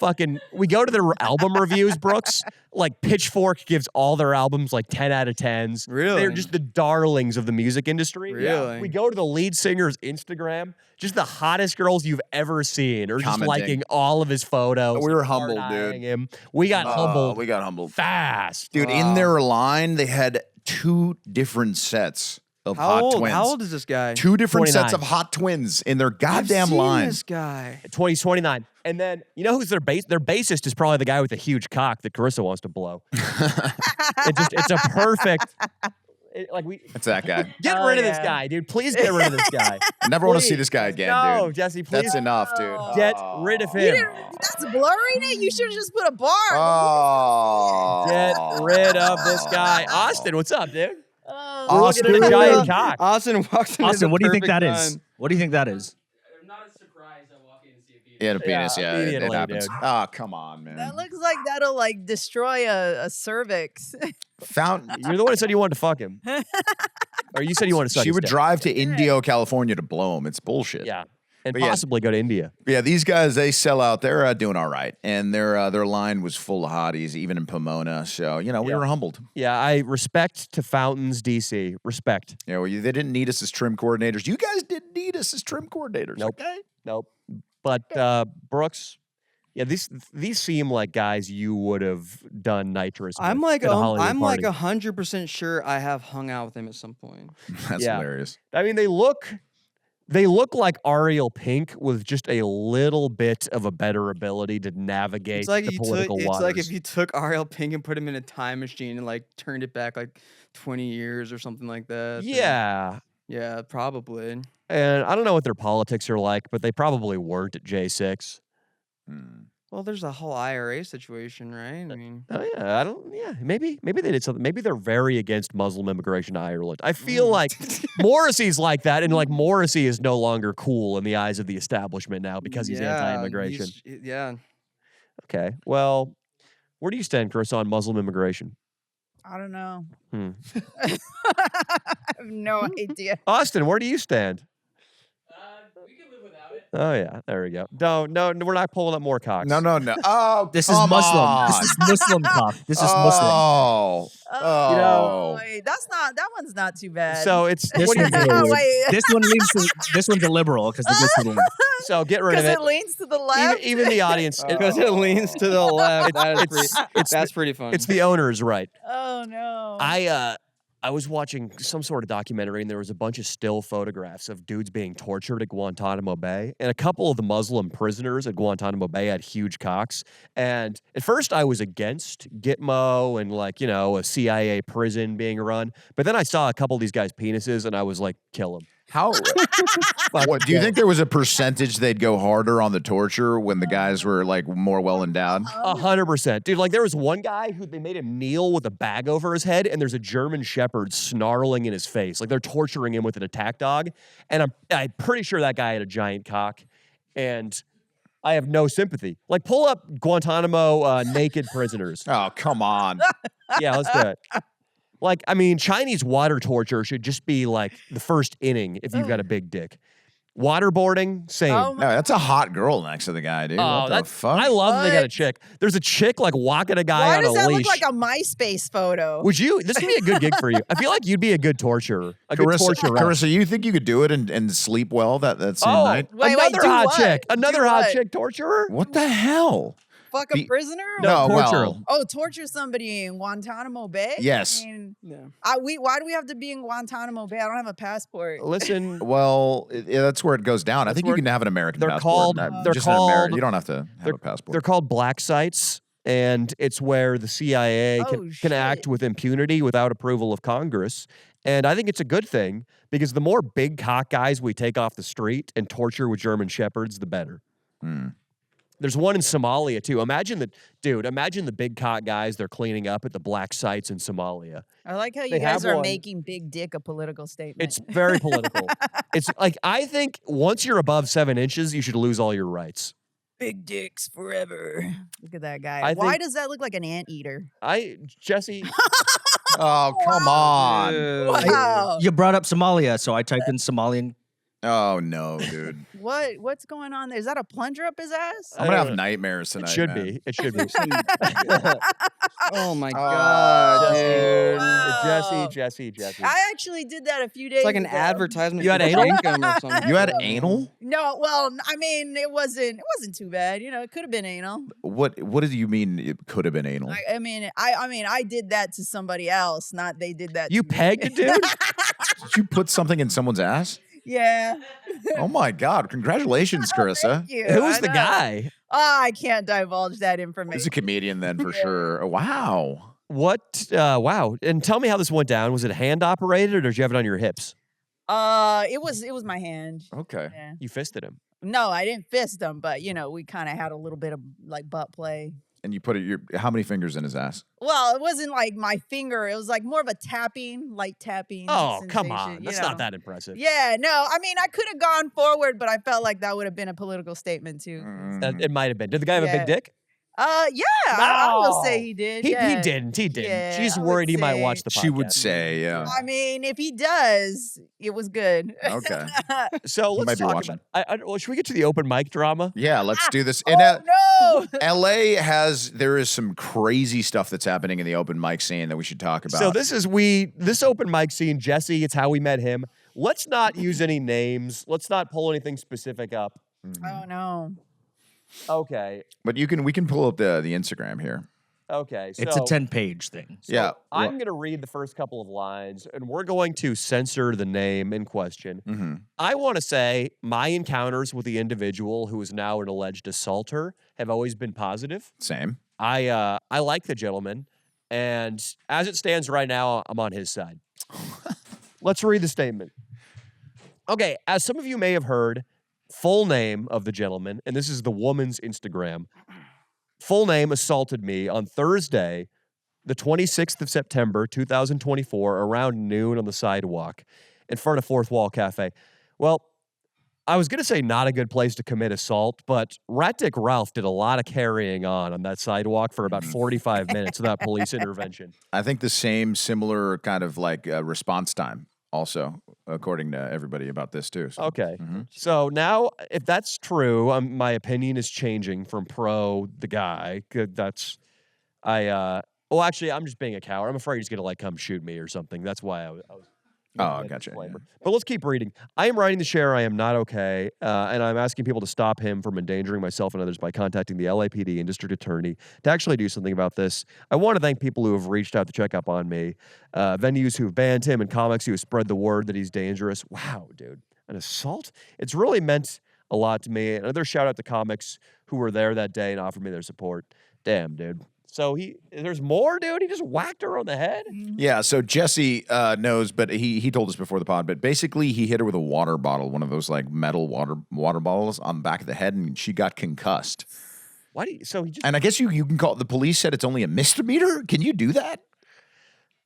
album reviews, Brooks. Like Pitchfork gives all their albums like 10 out of 10s. Really? They're just the darlings of the music industry. Really? We go to the lead singer's Instagram, just the hottest girls you've ever seen, or just Commenting. liking all of his photos. We were and humbled, hard-eyeing dude. him. We got humbled We got humbled. fast. Dude, in their line, they had 2 different sets of how hot old? twins. How old is this guy? 2 different sets 29. of hot twins in their I've goddamn seen line. This guy. 29. And then, you know who's their bassist is probably the guy with the huge cock that Carissa wants to blow. It's a perfect, It's that guy. get Oh, rid of this yeah. guy, dude. Please get rid of this guy. I never want to see Please. this guy again, No, dude. Jesse, please. That's enough, dude. Get rid of You him. didn't, that's blurring it. You should have just put a bar. Oh. Get rid of this guy. Austin, what's up, dude? Oh, We're looking at a giant cock. Austin walks in. Austin, what do you think that is? What do you think that is? I'm not as surprised I walk in and see a penis. He had a penis, Yeah, yeah. It immediately, happens. dude. Oh, come on, man. That looks like that'll like destroy a cervix. Fountain. You're the one who said you wanted to fuck him. Or you said you wanted to suck She his would dick. drive to Indio, California to blow him. It's bullshit. Yeah. And But yeah. possibly go to India. Yeah, these guys, they sell out. They're doing all right. And their line was full of hotties, even in Pomona. So, we Yeah. were humbled. Yeah, I respect to Fountains, DC. Respect. Yeah, well, they didn't need us as trim coordinators. You guys didn't need us as trim coordinators. Nope. Okay? Nope. But Brooks, yeah, these seem like guys you would have done nitrous. I'm with like at a Hollywood I'm like party. 100% sure I have hung out with him at some point. That's Yeah. hilarious. I mean, they look like Ariel Pink with just a little bit of a better ability to navigate It's like the you political took. It's waters. like if you took Ariel Pink and put him in a time machine and like turned it back like 20 years or something like that. and- Yeah. Yeah, probably. And I don't know what their politics are like, but they probably weren't at J6. Hmm. Well, there's a whole IRA situation, right? I mean, Oh yeah, maybe they did something. Maybe they're very against Muslim immigration to Ireland. I feel like Morrissey's like that, and like Morrissey is no longer cool in the eyes of the establishment now because he's anti-immigration. Yeah. Okay, well, where do you stand, Chris, on Muslim immigration? I don't know. Hmm. I have no idea. Austin, where do you stand? We can live without it. Oh yeah, there we go. No, we're not pulling up more cocks. No. Oh, This is come Muslim. on. This is Muslim cock. This is Muslim. Oh. Oh, You know- wait, that one's not too bad. So it's This what do you one's think? a- Wait. This one leans to this one's a liberal because it goes to the left. So get rid of Because it. it leans to the left. Even the audience. Because it leans to the left. it's That's pretty fun. It's the owner's right. Oh no. I was watching some sort of documentary and there was a bunch of still photographs of dudes being tortured at Guantanamo Bay. And a couple of the Muslim prisoners at Guantanamo Bay had huge cocks. And at first I was against Gitmo and like, a CIA prison being run. But then I saw a couple of these guys' penises and I was like, kill them. How? What do you think there was a percentage they'd go harder on the torture when the guys were like more well endowed? 100%. Dude, like there was one guy who they made him kneel with a bag over his head and there's a German shepherd snarling in his face. Like they're torturing him with an attack dog. And I'm pretty sure that guy had a giant cock. And I have no sympathy. Like pull up Guantanamo naked prisoners. Oh, come on. Yeah, let's do it. Like, I mean, Chinese water torture should just be like the first inning if you've got a big dick. Waterboarding, same. Oh No, that's a hot girl next to the guy, dude. Oh, what the that's fuck? I love that they got a What? chick. There's a chick like walking a guy Why on does a that leash. look like a MySpace photo? Would you? This would be a good gig for you. I feel like you'd be a good torturer. A good torturer. Carissa, you think you could do it and sleep well that same Oh, night? Wait, another do hot what? chick. Another Do hot what? chick torturer. What the hell? Fuck a Be- prisoner? No, torture well, him. Oh, torture somebody in Guantanamo Bay? Yes. I mean, Yeah. why do we have to be in Guantanamo Bay? I don't have a passport. Listen, well, yeah, that's where it goes down. I think you where- can have an American they're passport. called- not they're just an Ameri- called- You don't have to have a passport. they're called black sites, and it's where the CIA Oh, can shit. act with impunity without approval of Congress. And I think it's a good thing because the more big cock guys we take off the street and torture with German Shepherds, the better. There's one in Somalia too. Imagine the big cock guys they're cleaning up at the black sites in Somalia. I like how you They guys have are one. making big dick a political statement. It's very political. It's like, I think once you're above 7 inches, you should lose all your rights. big dicks forever. Look at that guy. I Why think- does that look like an anteater? Jesse, Oh, come on. Wow. You brought up Somalia, so I typed in Somalian. Oh, no, dude. What's going on there? Is that a plunger up his ass? I'm going to have nightmares tonight. it should man. be. It should be. Oh my god, dude. Wow. Jesse. I actually did that a few days It's like an ago. advertisement. You had for anal? income or something. You had anal? No, well, I mean, it wasn't too bad. You know, it could have been anal. What do you mean it could have been anal? I mean, I did that to somebody else, not they did that. You to me. pegged a dude? Did you put something in someone's ass? Yeah. Oh my God. Congratulations, Carissa. Thank you. Who was I the know. guy? I can't divulge that He's information. a comedian then for sure. Wow. What? Wow. And tell me how this went down. Was it hand operated or did you have it on your hips? It was my hand. Okay. Yeah. You fisted him. No, I didn't fist him, but you know, we kind of had a little bit of like butt play. And you put how many fingers in his ass? Well, it wasn't like my finger. It was like more of a light tapping. Oh, come sensation, on. you That's know. not that impressive. Yeah, no. I mean, I could have gone forward, but I felt like that would have been a political statement too. It might have been. Did the guy have a big Yeah. dick? Yeah, I will say No. he did. He yeah. didn't. He didn't. Yeah, She's I would worried he might say- watch the podcast. She would say, yeah. I mean, if he does, it was good. Okay. So let's might be talk watching. about. Well, should we get to the open mic drama? Yeah, let's do this. Oh, And no. LA there is some crazy stuff that's happening in the open mic scene that we should talk about. So this open mic scene, Jesse. It's how we met him. Let's not use any names. Let's not pull anything specific up. Oh no. Okay. But we can pull up the Instagram here. Okay. So It's a 10-page thing. So Yeah, I'm going to read the first couple of lines, and we're going to censor the name in question. Mm-hmm. I want to say my encounters with the individual who is now an alleged assaulter have always been positive. Same. I like the gentleman, and as it stands right now, I'm on his side. Let's read the statement. Okay, as some of you may have heard, full name of the gentleman, and this is the woman's Instagram. Full name assaulted me on Thursday, the 26th of September, 2024, around noon on the sidewalk in front of Fourth Wall Cafe. Well, I was going to say not a good place to commit assault, but Rat Dick Ralph did a lot of carrying on that sidewalk for about 45 minutes without police intervention. I think the similar kind of like response time also, according to everybody about this too. So. Okay. Mhm. So now, if that's true, my opinion is changing from pro the guy. Well, actually, I'm just being a coward. I'm afraid he's going to like come shoot me or something. That's why I was Oh, making that gotcha, disclaimer. But let's keep reading. I am writing to share I am not okay, and I'm asking people to stop him from endangering myself and others by contacting the LAPD and district attorney to actually do something about this. I want to thank people who have reached out to check up on me, venues who have banned him, and comics who have spread the word that he's dangerous. Wow, dude. An assault? It's really meant a lot to me. Another shout out to comics who were there that day and offered me their support. Damn, dude. So there's more, dude? He just whacked her on the head? Yeah, so Jesse knows, but he told us before the pod, but basically he hit her with a water bottle, one of those like metal water bottles on the back of the head, and she got concussed. Why do you, so he just And I guess you can call, the police said it's only a misdemeanor? Can you do that?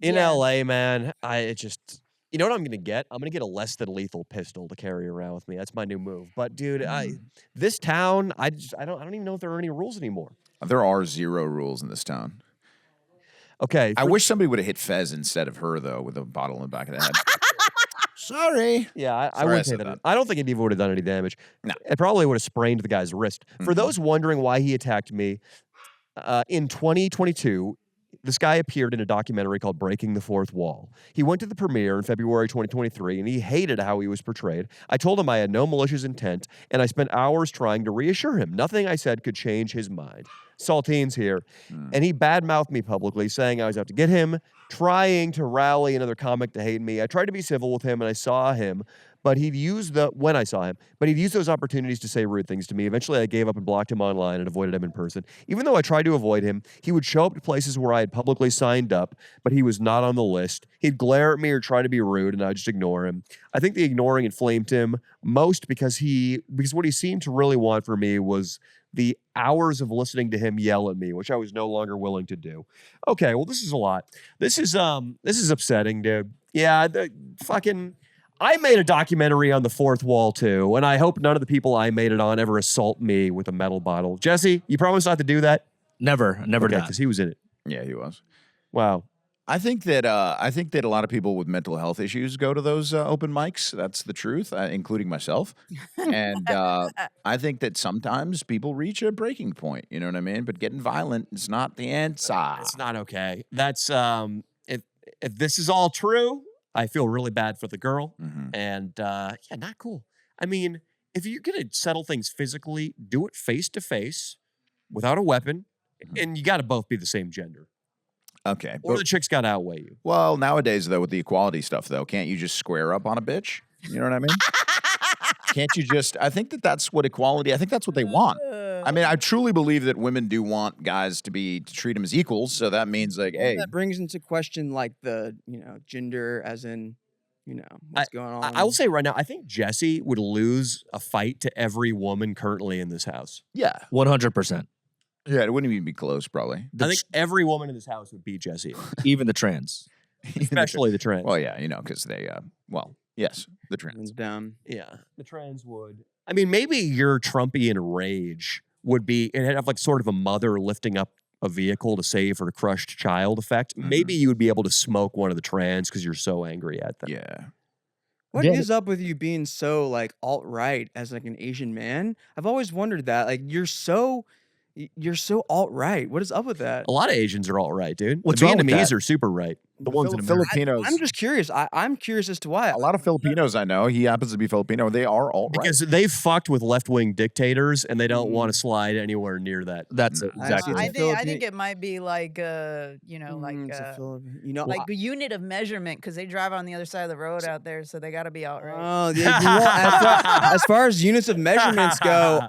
in Yeah. LA, man, you know what I'm gonna get? I'm gonna get a less than lethal pistol to carry around with me. That's my new move. But dude, this town, I don't even know if there are any rules anymore. There are 0 rules in this town. Okay. I wish somebody would have hit Fez instead of her, though, with a bottle in the back of the head. Sorry. Yeah, I Sorry I wouldn't say said that. that. I don't think it even would have done any damage. No. It probably would have sprained the guy's wrist. For Mhm. those wondering why he attacked me, in 2022, this guy appeared in a documentary called Breaking the Fourth Wall. He went to the premiere in February 2023, and he hated how he was portrayed. I told him I had no malicious intent, and I spent hours trying to reassure him. Nothing I said could change his mind. Saltine's here. And he badmouthed me publicly, saying I was out to get him, trying to rally another comic to hate me. I tried to be civil with him, and I saw him, but he'd use those opportunities to say rude things to me. Eventually, I gave up and blocked him online and avoided him in person. Even though I tried to avoid him, he would show up to places where I had publicly signed up, but he was not on the list. He'd glare at me or try to be rude, and I'd just ignore him. I think the ignoring inflamed him most because what he seemed to really want for me was the hours of listening to him yell at me, which I was no longer willing to do. Okay, well, this is a lot. This is upsetting, dude. Yeah, I made a documentary on the fourth wall too, and I hope none of the people I made it on ever assault me with a metal bottle. Jesse, you promise not to do that? Never Okay, done. because he was in it. Yeah, he was. Wow. I think that a lot of people with mental health issues go to those open mics. That's the truth, including myself. And I think that sometimes people reach a breaking point. You know what I mean? But getting violent is not the answer. It's not okay. That's if this is all true, I feel really bad for the girl, and yeah, not cool. I mean, if you're gonna settle things physically, do it face to face, without a weapon, and you got to both be the same gender. Okay. Or the chick's got to outweigh you. Well, nowadays, though, with the equality stuff, though, can't you just square up on a bitch? You know what I mean? Can't you just... I think that's what equality... I think that's what they want. I mean, I truly believe that women do want guys to treat them as equals, so that means, like, hey... That brings into question, like, the, gender as in, what's going on. I will say right now, I think Jesse would lose a fight to every woman currently in this house. Yeah. 100%. Yeah, it wouldn't even be close, probably. I think every woman in this house would beat Jesse. Even the trans. Especially the trans. Well, yeah, because they, yes, the trans. Dumb. Yeah, the trans would. I mean, maybe your Trumpian rage would be, it'd have like sort of a mother lifting up a vehicle to save her crushed child effect. Maybe you would be able to smoke one of the trans because you're so angry at them. Yeah. What is up with you being so, like, alt-right as, like, an Asian man? I've always wondered that. Like, you're so alt-right. What is up with that? A lot of Asians are alt-right, dude. What's the wrong with Vietnamese that? are super right. The ones in America. Filipinos. I'm just curious. I'm curious as to why. A lot of Filipinos I know, he happens to be Filipino, they are alt-right. Because they've fucked with left-wing dictators and they don't want to slide anywhere near that. That's exactly I it. see. I think it might be like like a unit of measurement because they drive on the other side of the road out there, so they got to be out right. Oh, yeah. As far as units of measurements go,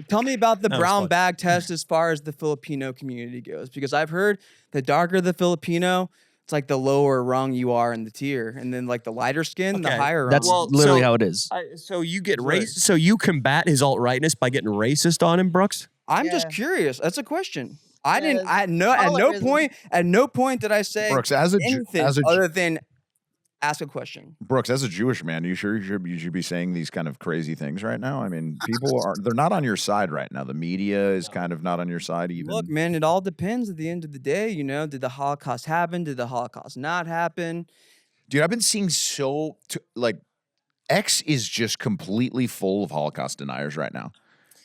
tell me about the brown bag test as far as the Filipino community goes, because I've heard the darker the Filipino, it's like the lower rung you are in the tier, and then like the lighter skin, the higher rung. That's literally how it is. So you get So you combat his alt-rightness by getting racist on him, Brooks? I'm just curious. That's a question. At no point did I say Brooks, anything other than ask a question. Brooks, as a Jewish man, you sure you should be saying these kind of crazy things right now? I mean, they're not on your side right now. The media is kind of not on your side even. Look, man, it all depends at the end of the day. Did the Holocaust happen? Did the Holocaust not happen? Dude, I've been seeing X is just completely full of Holocaust deniers right now.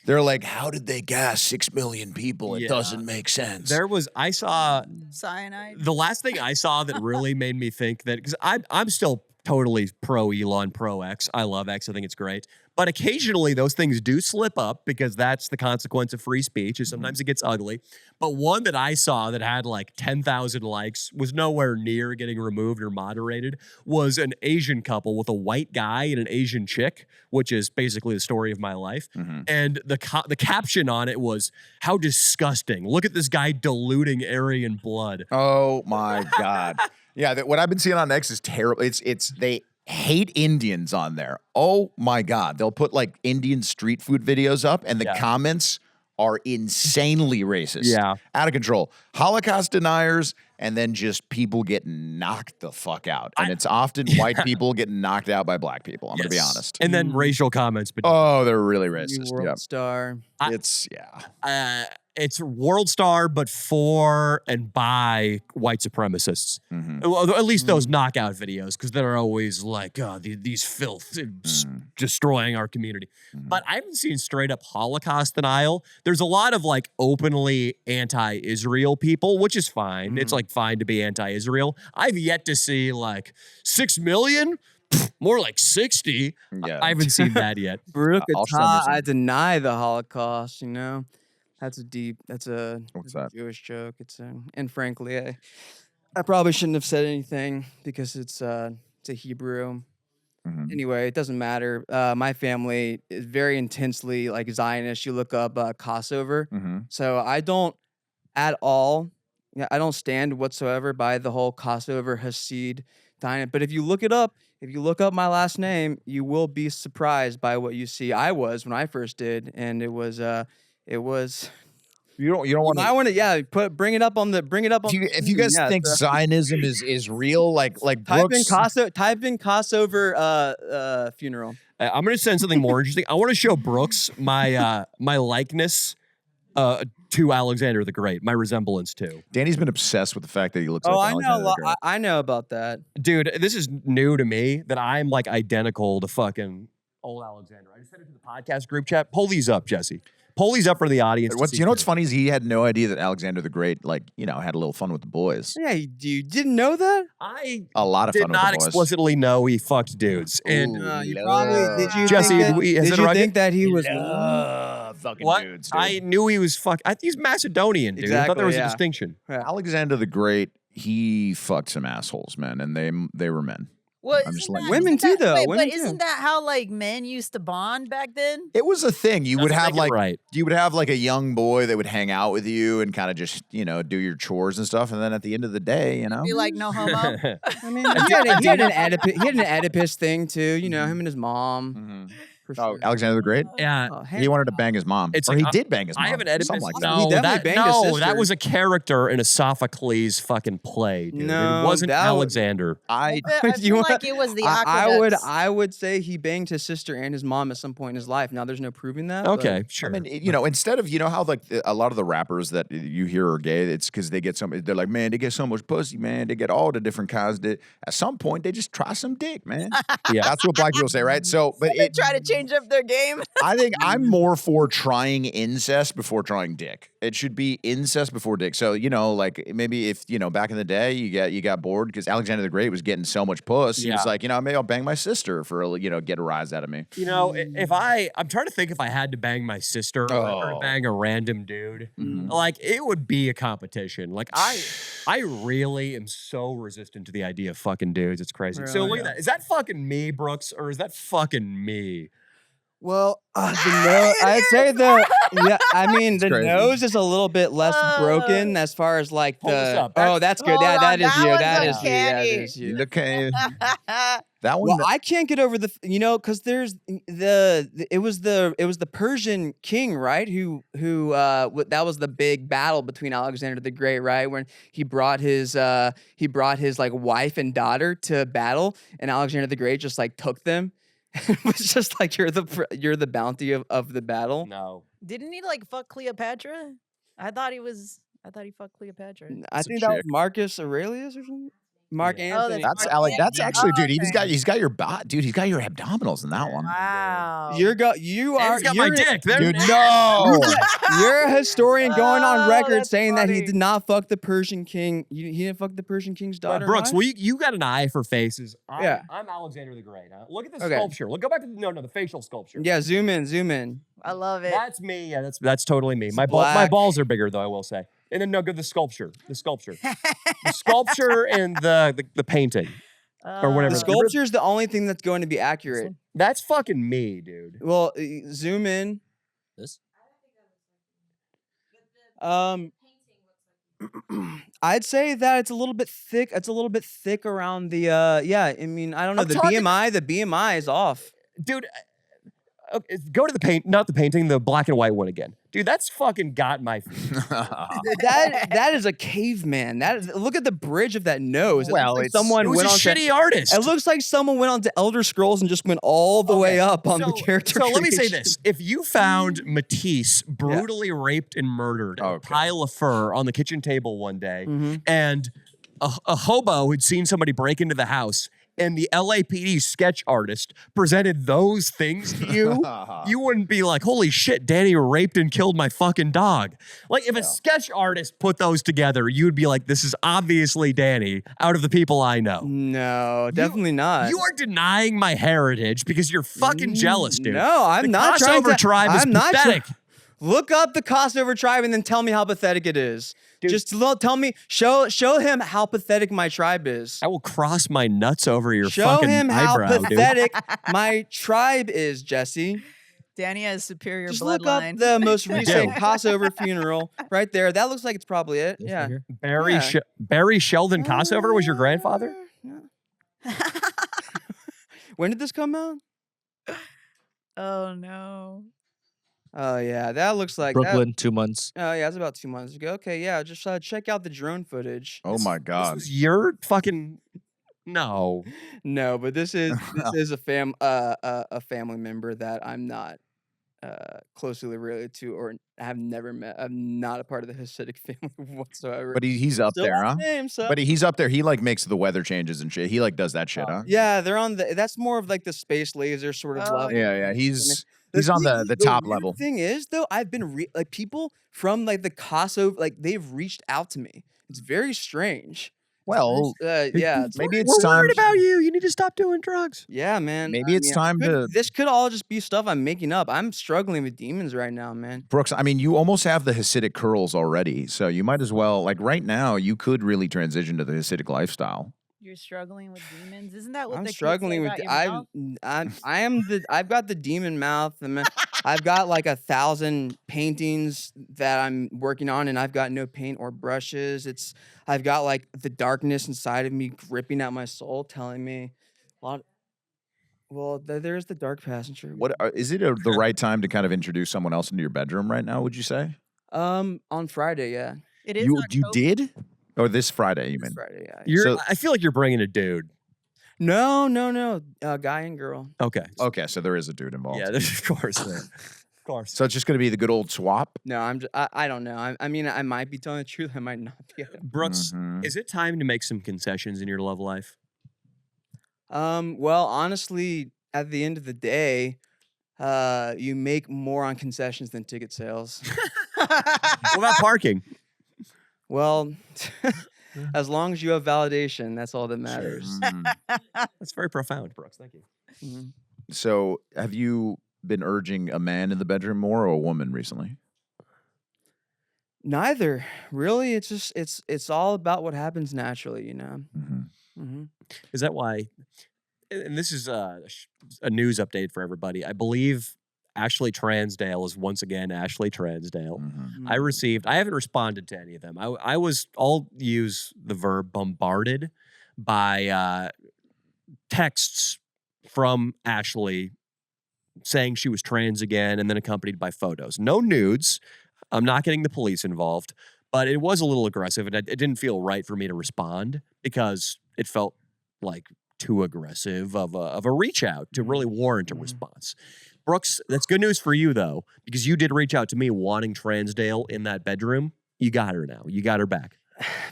They're like, how did they gas 6 million people? It doesn't make sense. I saw Cyanide. the last thing I saw that really made me think that, because I'm still totally pro Elon, pro X. I love X. I think it's great. But occasionally those things do slip up because that's the consequence of free speech. And sometimes it gets ugly. But one that I saw that had like 10,000 likes, was nowhere near getting removed or moderated, was an Asian couple with a white guy and an Asian chick, which is basically the story of my life. And the caption on it was, "How disgusting. Look at this guy diluting Aryan blood." Oh my God. Yeah, what I've been seeing on X is terrible. It's they hate Indians on there. Oh my God. They'll put like Indian street food videos up and the comments are insanely racist. Yeah. Out of control. Holocaust deniers, and then just people get knocked the fuck out. And it's often white people getting knocked out by black people. I'm going to be honest. And then racial comments. But Oh, they're really racist. World Yep. Star. It's World Star, but for and by white supremacists. Well, at least those knockout videos, because they're always like, oh, these filth destroying our community. But I haven't seen straight up Holocaust denial. There's a lot of like openly anti-Israel people, which is fine. It's like fine to be anti-Israel. I've yet to see like 6 million. More like 60. Yeah. I haven't seen that yet. Baruch I'll send you atah, some. I deny the Holocaust, That's a What's that? Jewish joke. And frankly, I probably shouldn't have said anything because it's a Hebrew Anyway, it doesn't matter. My family is very intensely like Zionist. You look up Passover. So I don't at all. Yeah, I don't stand whatsoever by the whole Passover Hasid diet. But if you look it up, if you look up my last name, you will be surprised by what you see. I was when I first did, and it was. You don't want to. I want to bring it up on the. If you guys think Zionism is real, like type Brooks, in Passover funeral. I'm going to send something more interesting. I want to show Brooks my my likeness to Alexander the Great, my resemblance to. Danny's been obsessed with the fact that he looks like Alexander the Great. I know about that. Dude, this is new to me that I'm like identical to fucking old Alexander. I just sent it to the podcast group chat. Pull these up, Jesse. Pull these up for the audience. What's funny is he had no idea that Alexander the Great, had a little fun with the boys. Yeah, you didn't know that? A lot of did fun with not the boys. explicitly know he fucked dudes. And you probably did. You Jesse, did you think that he was fucking what? dudes? Dude. I knew he was he's Macedonian, dude. I thought there was a distinction. Yeah. Alexander the Great, he fucked some assholes, man, and they were men. Well, I'm just isn't letting that- you Women isn't too, that- though. wait, Women but too. isn't that how like men used to bond back then? It was a thing. You would have right. you would have like a young boy that would hang out with you and kind of just do your chores and stuff, and then at the end of the day, Be like no homo. I mean, he had an Oedipus thing too. Him and his mom. For sure. Alexander the Great. Yeah. He wanted to bang his mom. It's or like, he did bang his mom. I have an Oedipus. Something like that. No, He definitely banged his sister. that was a character in a Sophocles fucking play, dude. No, it wasn't that was- Alexander. I You feel want- like it was the I would say he banged his sister and his mom at some point in his life. Now there's no proving that. but- Okay, sure. I mean, instead of how like a lot of the rappers that you hear are gay, it's because they get they're like, man, they get so much pussy, man. They get all the different kinds. At some point, they just try some dick, man. Yeah. That's what black people say, right? So, but they try to change up their game. I think I'm more for trying incest before trying dick. It should be incest before dick. So, like maybe if, back in the day you got bored because Alexander the Great was getting so much puss. He was like, maybe I'll bang my sister for, get a rise out of me. If I'm trying to think if I had to bang my sister or bang a random dude, like it would be a competition. Like I really am so resistant to the idea of fucking dudes. It's crazy. So look at that. Is that fucking me, Brooks, or is that fucking me? Well, I'd say the crazy. nose is a little bit less broken as far as like Hold this the. up. That's- That's good. Hold Yeah, on, that is that you. one's That is you. That uncanny. is you. Okay. That one. Well, I can't get over because there's it was the Persian king, right? Who that was the big battle between Alexander the Great, right? When he brought his like wife and daughter to battle, and Alexander the Great just like took them. It was just like you're the bounty of the battle. No. Didn't he like fuck Cleopatra? I thought he fucked Cleopatra. I think that was Marcus Aurelius or something. Mark Anthony. That's Mark Alec. That's Anthony. actually, dude. He's got your dude. He's got your abdominals in that one. Wow. You And are. he's got my dick. There Dude, it is. no. You're a historian going on Oh, record that's saying that he funny. did not fuck the Persian king. He didn't fuck the Persian king's daughter. Brooks, wife? you got an eye for faces. Yeah. I'm Alexander the Great. Huh? Look at the Okay. sculpture. Go back to the facial sculpture. Yeah, zoom in. I love it. That's me. Yeah, that's totally me. My black. balls are bigger though, I will say. And then go the sculpture. The sculpture and the painting or whatever. The sculpture is the only thing that's going to be accurate. That's fucking me, dude. Well, zoom in. This? I'd say that it's a little bit thick. It's a little bit thick around the. I mean, I don't know. I'm The talking- BMI is off. Dude, okay, go to not the painting, the black and white one again. Dude, that's fucking got my feet. That is a caveman. Look at the bridge of that nose. It Well, looks like it's- someone It was went a on to- shitty artist. It looks like someone went on to Elder Scrolls and just went all the way up on the So- character. So let me say creation. this: if you found Matisse brutally raped and murdered in a Okay. pile of fur on the kitchen table one day, Mhm. and a hobo had seen somebody break into the house, and the LAPD sketch artist presented those things to you, you wouldn't be like, "Holy shit, Danny raped and killed my fucking dog." Like if a sketch artist put those together, you'd be like, "This is obviously Danny out of the people I know." No, definitely not. You are denying my heritage because you're fucking jealous, dude. No, I'm The not trying crossover to. tribe is I'm not. pathetic. Look up the Crossover tribe and then tell me how pathetic it is. Dude. Just tell me, show him how pathetic my tribe is. I will cross my nuts over your Show fucking him how eyebrow, dude. pathetic my tribe is, Jesse. Danny has superior Just bloodline. look up the most recent do. Crossover funeral right there. That looks like it's probably it. This Yeah. right here. Barry Yeah. Barry Sheldon Crossover was your grandfather? When did this come out? Oh no. Oh yeah, that looks like that. Brooklyn, 2 months. Oh yeah, it's about 2 months ago. Okay, yeah, just check out the drone footage. Oh my This God. was your fucking no. No, but this is a family member that I'm not closely related to or have never met. I'm not a part of the Hasidic family whatsoever. But he's up Still there, have huh? the name, so. But he's up there. He like makes the weather changes and shit. He like does that shit, huh? Yeah, they're on the. That's more of like the space laser sort of Oh, level. Yeah. He's on the top weird level. Thing is, though, I've been like people from like the Kosovo, like they've reached out to me. It's very strange. Well, Yeah, it's maybe We're it's time. worried about you. You need to stop doing drugs. yeah, man. Maybe it's time to- This could all just be stuff I'm making up. I'm struggling with demons right now, man. Brooks, I mean, you almost have the Hasidic curls already, so you might as well, like right now, you could really transition to the Hasidic lifestyle. You're struggling with demons. Isn't that what I'm the kids struggling say with. about your mouth? I've got the demon mouth. I've got like 1,000 paintings that I'm working on, and I've got no paint or brushes. I've got like the darkness inside of me gripping at my soul, telling me a lot. Well, there's the dark passenger. What is it the right time to kind of introduce someone else into your bedroom right now? Would you say On Friday, yeah. It is you October. did? Or this Friday? You This mean? Friday, yeah. You're, So- I feel like you're bringing a dude. No. Guy and girl. Okay. Okay, so there is a dude involved. Yeah, of course. Of course. So it's just going to be the good old swap. No, I don't know. I mean, I might be telling the truth. I might not be. Brooks, Mhm. is it time to make some concessions in your love life? Well, honestly, at the end of the day, you make more on concessions than ticket sales. What about parking? Well, as long as you have validation, that's all that matters. Mhm. That's very profound, Brooks. Thank you. Mhm. So have you been urging a man in the bedroom more or a woman recently? Neither, really. It's just it's all about what happens naturally, you know. Mm-hmm. Is that why? And this is a news update for everybody. I believe Ashley Transdale is once again Ashley Transdale. Mm-hmm. I haven't responded to any of them. I'll use the verb bombarded by texts from Ashley saying she was trans again and then accompanied by photos. No nudes. I'm not getting the police involved, but it was a little aggressive and it didn't feel right for me to respond because it felt like too aggressive of a reach out to really warrant a response. Brooks, that's good news for you though, because you did reach out to me wanting Transdale in that bedroom. You got her now. You got her back.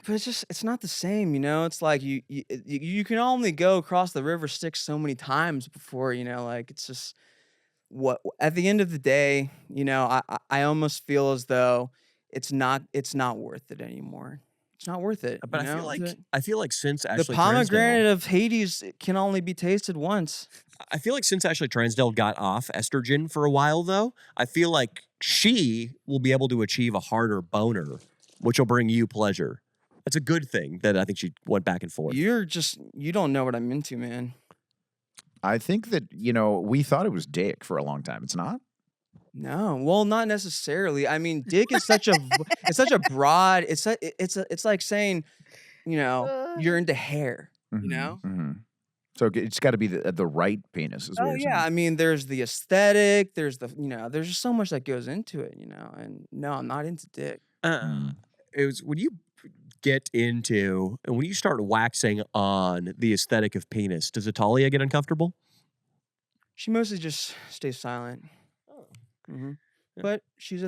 But it's not the same, you know. It's like you can only go across the river Styx so many times before, you know, like it's just what at the end of the day, you know, I almost feel as though it's not worth it anymore. It's not worth it. But you know? I feel like since the Ashley pomegranate Transdale, of Hades can only be tasted once. I feel like since Ashley Transdale got off estrogen for a while though, I feel like she will be able to achieve a harder boner, which will bring you pleasure. That's a good thing that I think she went back and forth. You don't know what I'm into, man. I think that, you know, we thought it was dick for a long time. It's not? No, well, not necessarily. I mean, dick is such a it's such a broad. It's like saying, you know, you're into hair. You know. Mm-hmm. So it's got to be the right penis. Is what Oh you're yeah, saying. I mean, there's the aesthetic. There's the there's just so much that goes into it. You know, and no, I'm not into dick. It was when you get into and when you start waxing on the aesthetic of penis, does Atalia get uncomfortable? She mostly just stays silent. Yeah. But she's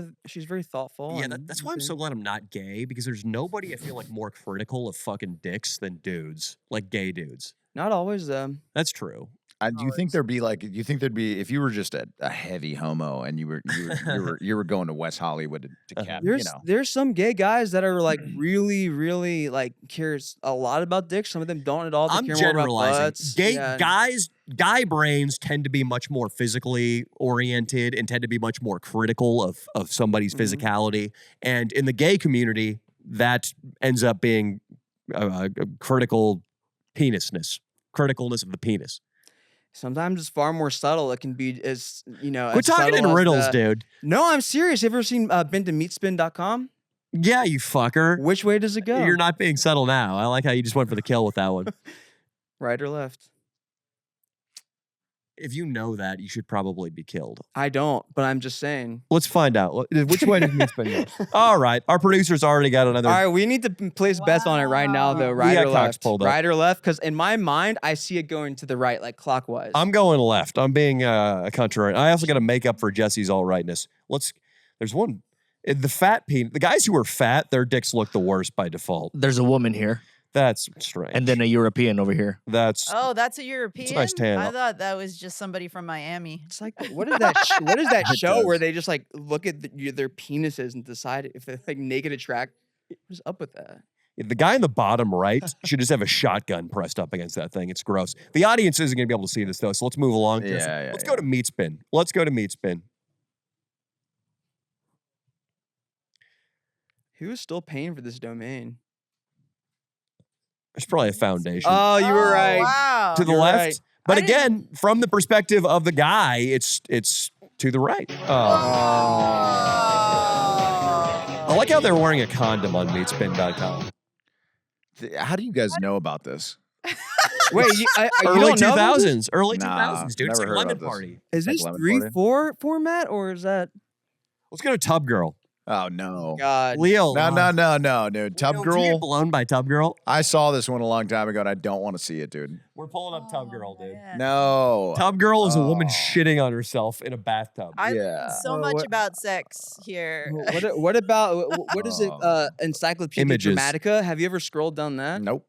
very thoughtful. Yeah, and that's why I'm so glad I'm not gay because there's nobody I feel like more critical of fucking dicks than dudes, like gay dudes. Not always though. That's true. Do you think there'd be like? Do you think there'd be if you were just a heavy homo and you were going to West Hollywood to cap? You know, There's some gay guys that are like really like cares a lot about dicks. Some of them don't at all. They I'm care more about generalizing. butts. Gay Yeah. guys guy brains tend to be much more physically oriented and tend to be much more critical of somebody's physicality. And in the gay community, that ends up being a critical penisness, criticalness of the penis. Sometimes it's far more subtle. It can be as, you know. Quit talking in riddles, dude. No, I'm serious. Have you ever seen been to meatspin.com? Yeah, you fucker. Which way does it go? You're not being subtle now. I like how you just went for the kill with that one. Right or left? If you know that, you should probably be killed. I don't, but I'm just saying. Let's find out. Which way does meatspin go? All right. Our producer's already got another. All right, we need to place bets on it right now, though. Right or left? Right or left? Because in my mind, I see it going to the right, like clockwise. I'm going left. I'm being a contrarian. I also got to make up for Jesse's all rightness. There's one. The fat penis. The guys who are fat, their dicks look the worst by default. There's a woman here. That's strange. And then a European over here. That's a European. It's a nice tan. I thot that was just somebody from Miami. It's like what is that? What is that show where they just like look at their penises and decide if they're like naked attract? What is up with that? the guy in the bottom right should just have a shotgun pressed up against that thing. It's gross. The audience isn't going to be able to see this though, so let's move along. Let's go to Meat Spin. Let's go to Meat Spin. Who is still paying for this domain? There's probably a foundation. Oh, you were right. Wow. To the You're left. right. But again, from the perspective of the guy, it's to the right. I like how they're wearing a condom on meatspin.com. How do you guys know about this? Wait, early you don't know about this? 2000s. Early 2000s, dude. It's like never heard Lemon about this. Party. Is Like this Lemon 3-4 format or is that? Let's go to Tub Girl. Oh no, God, Leo. no, dude. Tub Leo, Girl. blown by Tub Girl. I saw this one a long time ago, and I don't want to see it, dude. We're pulling up Tub Girl, dude. No. Tub Girl is a woman Oh. shitting on herself in a bathtub. I Yeah. learned so Oh, much what- about sex here. What about what is it? Encyclopedia Images. Dramatica. Have you ever scrolled down that? Nope.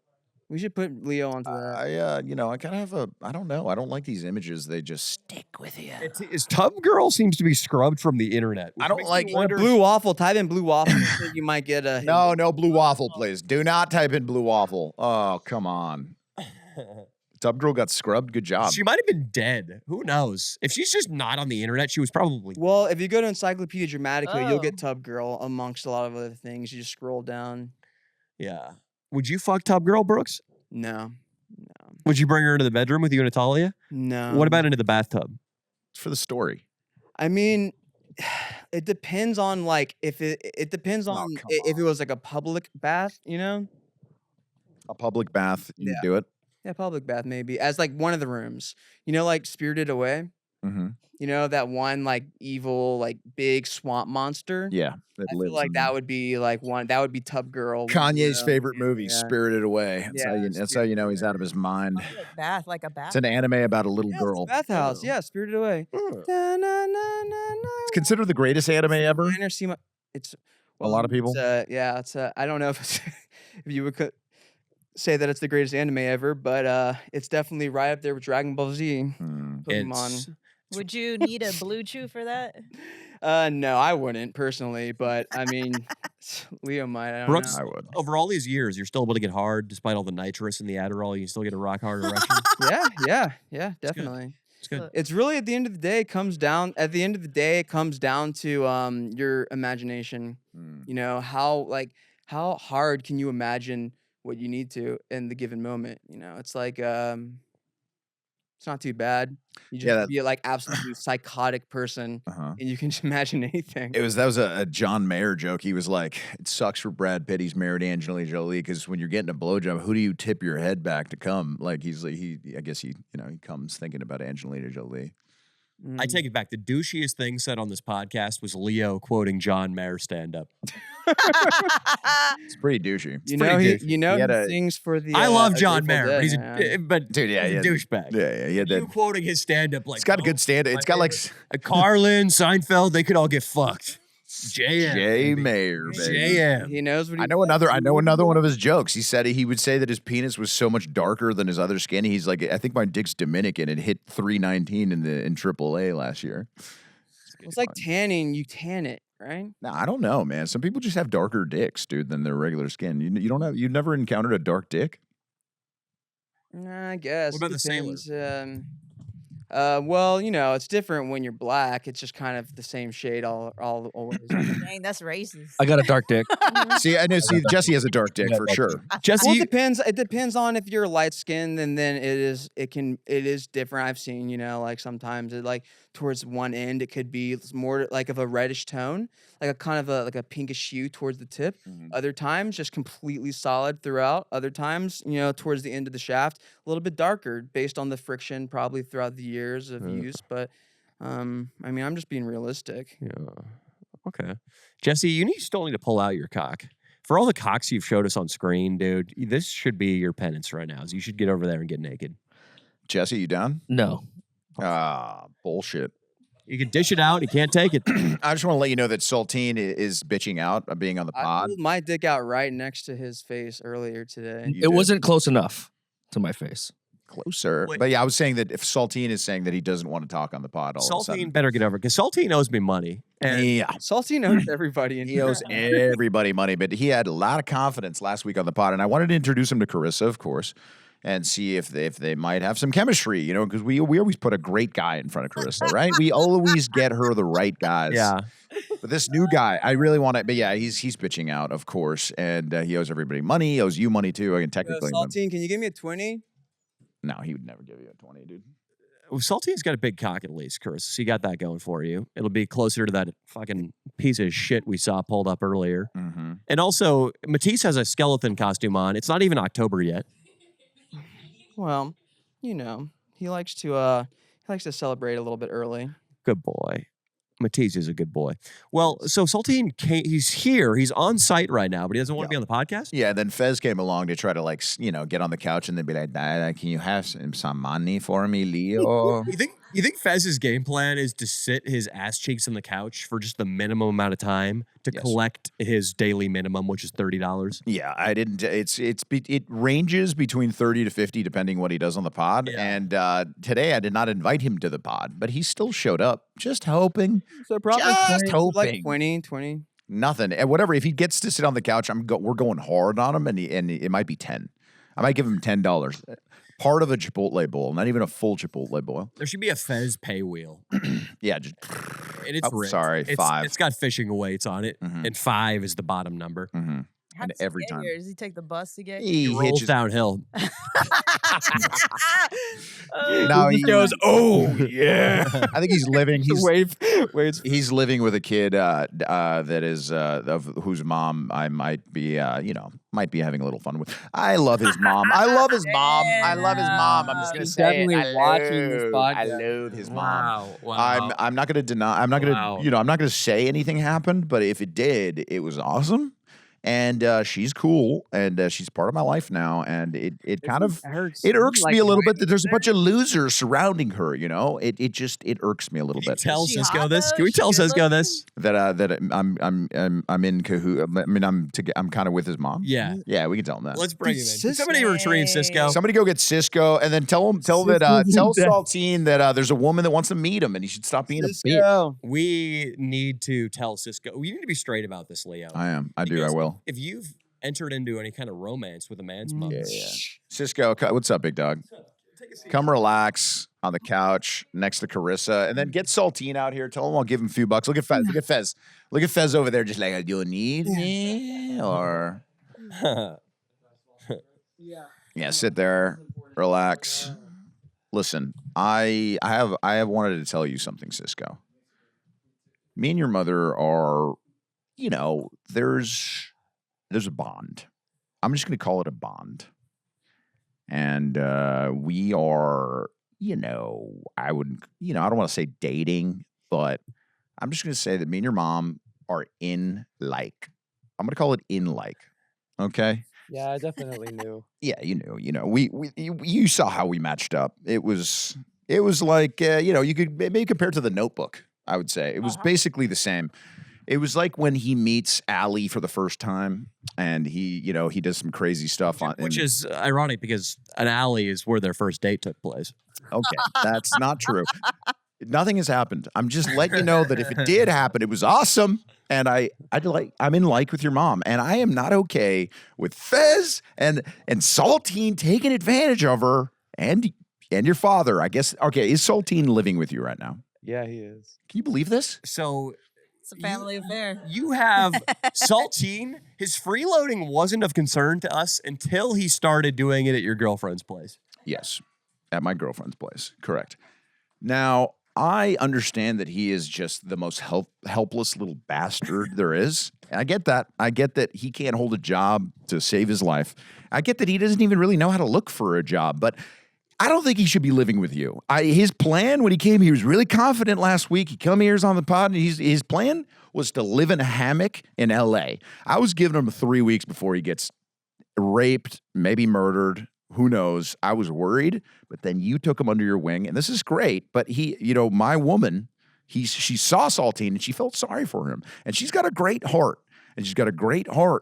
We should put Leo onto that. I kind of have I don't know. I don't like these images. They just stick with you. Tub Girl seems to be scrubbed from the internet. which I don't makes like- me wonder. Blue waffle. Type in blue waffle. I think you might get a. No blue waffle, please. Do not type in blue waffle. Oh, come on. Tub Girl got scrubbed. Good job. She might have been dead. Who knows? If she's just not on the internet, she was probably. Well, if you go to Encyclopedia Dramatica, you'll Oh. get Tub Girl amongst a lot of other things. You just scroll down. Yeah. Would you fuck Tub Girl, Brooks? No. Would you bring her into the bedroom with you and Natalia? No. What about into the bathtub? It's for the story. I mean, it depends on like if it depends on come if it was like a public bath, you know? A public bath, you Yeah. do it. Yeah, public bath maybe as like one of the rooms. You know, like Spirited Away. Mm-hmm. You know that one like evil like big swamp monster. Yeah, that I lives feel like in that would be like one. That would be Tub Girl. Kanye's you know? favorite movie, Yeah. Spirited Away. That's, Yeah, that's how you know he's out of his mind. Bath, like a bath. It's an anime about a little Yeah, girl. Bathhouse. Yeah, Spirited Away. Hmm. Da-na-na-na-na. It's considered the greatest anime ever. Minor C- It's A lot of people? It's I don't know if it's, if you would say that it's the greatest anime ever, but it's definitely right up there with Dragon Ball Z, Hmm. Pokemon. Would you need a blue chew for that? No, I wouldn't personally, but I mean, Leo might. I don't Brooks, know. I would. over all these years, you're still able to get hard despite all the nitrous and the Adderall. You can still get a rock hard erection. Yeah, definitely. It's good. It's really at the end of the day, it comes down to your imagination. Hmm. You know, how hard can you imagine what you need to in the given moment? You know, it's like it's not too bad. You just Yeah, be like absolutely psychotic person Uh-huh. and you can just imagine anything. That was a John Mayer joke. He was like, "It sucks for Brad Pitt. He's married Angelina Jolie because when you're getting a blowjob, who do you tip your head back to come?" Like I guess he comes thinking about Angelina Jolie. I take it back. The douchiest thing said on this podcast was Leo quoting John Mayer stand-up. It's pretty douchey. You pretty know, douchey. he He had a- sings for the. I love John Grateful Mayer, but Dead, he's man. but Dude, yeah, he's a yeah. douchebag. Yeah, he had You that. quoting his stand-up like It's got a "Oh, good stand. my It's got like favorite- Carlin, Seinfeld, they could all get fucked. JM. Jay baby. Mayer, baby. JM. He knows what he I know another one of his jokes. He said he would say that his penis was so much darker than his other skin. He's like, I think my dick's Dominican. It hit 319 in AAA last year. It's like tanning. You tan it, right? No, I don't know, man. Some people just have darker dicks, dude, than their regular skin. You've never encountered a dark dick? Nah, I guess. What about it the sailor? depends, Well, you know, it's different when you're black. It's just kind of the same shade all always. Dang, that's racist. I got a dark dick. See, I know. See, Jesse has a dark dick for sure. Jesse, Well, it depends. It depends on if you're light skinned, and then it is different. I've seen, you know, like sometimes it like towards one end it could be more like of a reddish tone, like a kind of like a pinkish hue towards the tip. Other times just completely solid throughout. Other times, you know, towards the end of the shaft, a little bit darker based on the friction probably throughout the years of use. But I mean, I'm just being realistic. yeah. Okay. Jesse, you still need to pull out your cock. For all the cocks you've showed us on screen, dude, this should be your penance right now. Is you should get over there and get naked. Jesse, you down? No. Bullshit. You can dish it out. You can't take it. I just want to let you know that Saltine is bitching out being on the I pod. pulled my dick out right next to his face earlier today. You It did. wasn't close enough to my face. Closer. Wait. But yeah, I was saying that if Saltine is saying that he doesn't want to talk on the pod all of a Saltine sudden. better get over it because Saltine owes me money. And Yeah. Salty knows everybody in He here. owes everybody money, but he had a lot of confidence last week on the pod, and I wanted to introduce him to Carissa, of course, and see if they might have some chemistry, you know, because we always put a great guy in front of Carissa, right? We always get her the right guys. yeah. But this new guy, I really want to. But yeah, he's bitching out, of course, and he owes everybody money. He owes you money too. I can technically. Saltine, can you give me a 20? No, he would never give you a 20, dude. Well, Saltine's got a big cock at least, Chris. So you got that going for you. It'll be closer to that fucking piece of shit we saw pulled up earlier. Mm-hmm. And also, Matisse has a skeleton costume on. It's not even October yet. Well, you know, he likes to celebrate a little bit early. Good boy. Matisse is a good boy. Well, so Saltine, he's here. He's on site right now, but he doesn't want to be on the podcast? Yeah, then Fez came along to try to get on the couch and then be like, "Dad, can you have some money for me, Leo?" You think Fez's game plan is to sit his ass cheeks on the couch for just the minimum amount of time to Yes. collect his daily minimum, which is $30? Yeah, I didn't. It ranges between 30 to 50 depending what he does on the pod. Yeah. And today I did not invite him to the pod, but he still showed up, just hoping. So probably Just 20, like hoping. 20. Nothing. And whatever. If he gets to sit on the couch, we're going hard on him, and it might be 10. I might give him $10. Part of a Chipotle bowl, not even a full Chipotle bowl. There should be a Fez pay wheel. Yeah, just And it's rigged. sorry, It's- 5. It's got fishing weights on it, Mhm. and 5 is the bottom number. Mm-hmm. How And does he every get time. here? Does he take the bus to get? He It rolls hitches. downhill. No, he goes, oh, yeah. I think he's living. Waves. He's living with a kid that is of whose mom I might be having a little fun with. I love his mom. I love his mom. I'm just gonna He's say it. definitely watching this I podcast. loathe his mom. Wow. I'm not gonna deny. I'm not gonna Wow. I'm not gonna say anything happened. But if it did, it was awesome. And she's cool, and she's part of my life now. And it kind of it irks me a little bit that there's a bunch of losers surrounding her. You know, it irks me a little Can you bit. tell She Cisco hot, this? though? Can we She tell good Cisco looking? this? that I'm in cahoot. I mean, I'm kind of with his mom. Yeah. Yeah, we can tell him that. Let's bring him in. Can Cisco. somebody retrieve Cisco? Somebody go get Cisco, and then tell Saltine that there's a woman that wants to meet him, and he should stop being a bitch. Cisco. We need to tell Cisco. We need to be straight about this, Leo. I am. I do. I Because will. If you've entered into any kind of romance with a man's mom, Yeah. Cisco, what's up, big dog? Come relax on the couch next to Carissa, and then get Saltine out here. Tell him I'll give him a few bucks. Look at Fez. Look at Fez. Look at Fez over there, just like, do you need me? Or yeah, sit there, relax. Listen, I have wanted to tell you something, Cisco. Me and your mother are, there's a bond. I'm just going to call it a bond. And we are, I don't want to say dating, but I'm just going to say that me and your mom are I'm going to call it okay? Yeah, I definitely knew. Yeah, you saw how we matched up. It was like, you could maybe compare it to The Notebook, I would say. It was basically the same. It was like when he meets Allie for the first time, and he does some crazy stuff which is ironic because an alley is where their first date took place. okay, that's not true. Nothing has happened. I'm just letting you know that if it did happen, it was awesome, and I'm in with your mom, and I am not okay with Fez and Saltine taking advantage of her and and your father, I guess. Okay, is Saltine living with you right now? Yeah, he is. Can you believe this? So It's a family affair. you have Saltine. His freeloading wasn't of concern to us until he started doing it at your girlfriend's place. Yes, at my girlfriend's place. Correct. Now, I understand that he is just the most helpless little bastard there is. And I get that. I get that he can't hold a job to save his life. I get that he doesn't even really know how to look for a job, but I don't think he should be living with you. His plan when he came, he was really confident last week. He come here on the pod, and his plan was to live in a hammock in L.A. I was giving him 3 weeks before he gets raped, maybe murdered. Who knows? I was worried, but then you took him under your wing, and this is great. But my woman, she saw Saltine, and she felt sorry for him, and she's got a great heart,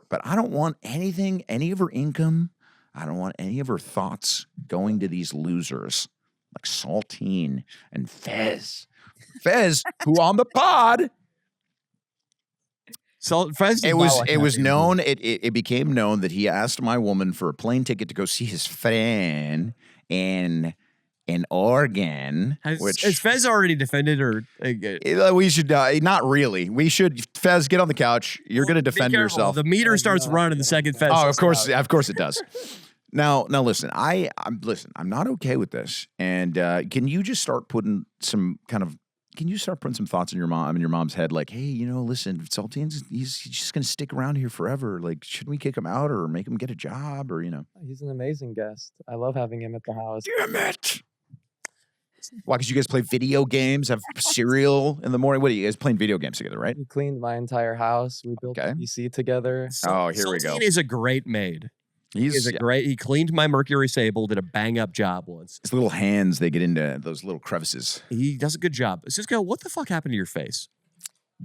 but I don't want anything, any of her income. I don't want any of her thoughts going to these losers like Saltine and Fez. Fez, who on the pod. So Fez, it became known that he asked my woman for a plane ticket to go see his friend in Oregon. Has Fez already defended or? We should not really. We should. Fez, get on the couch. You're going to defend yourself. The meter starts running the second Fez. Oh, of course it does. Now, listen. I'm not okay with this. And can you just start putting some kind of? Can you start putting some thoughts in your mom's head, like, hey, listen, Saltine's he's just going to stick around here forever. Like, shouldn't we kick him out or make him get a job or He's an amazing guest. I love having him at the house. Damn it! Why? Because you guys play video games, have cereal in the morning. What are you guys playing video games together, right? We cleaned my entire house. We built a PC together. Oh, here we go. Saltine is a great maid. He cleaned my Mercury Sable, did a bang up job once. His little hands, they get into those little crevices. He does a good job. Cisco, what the fuck happened to your face?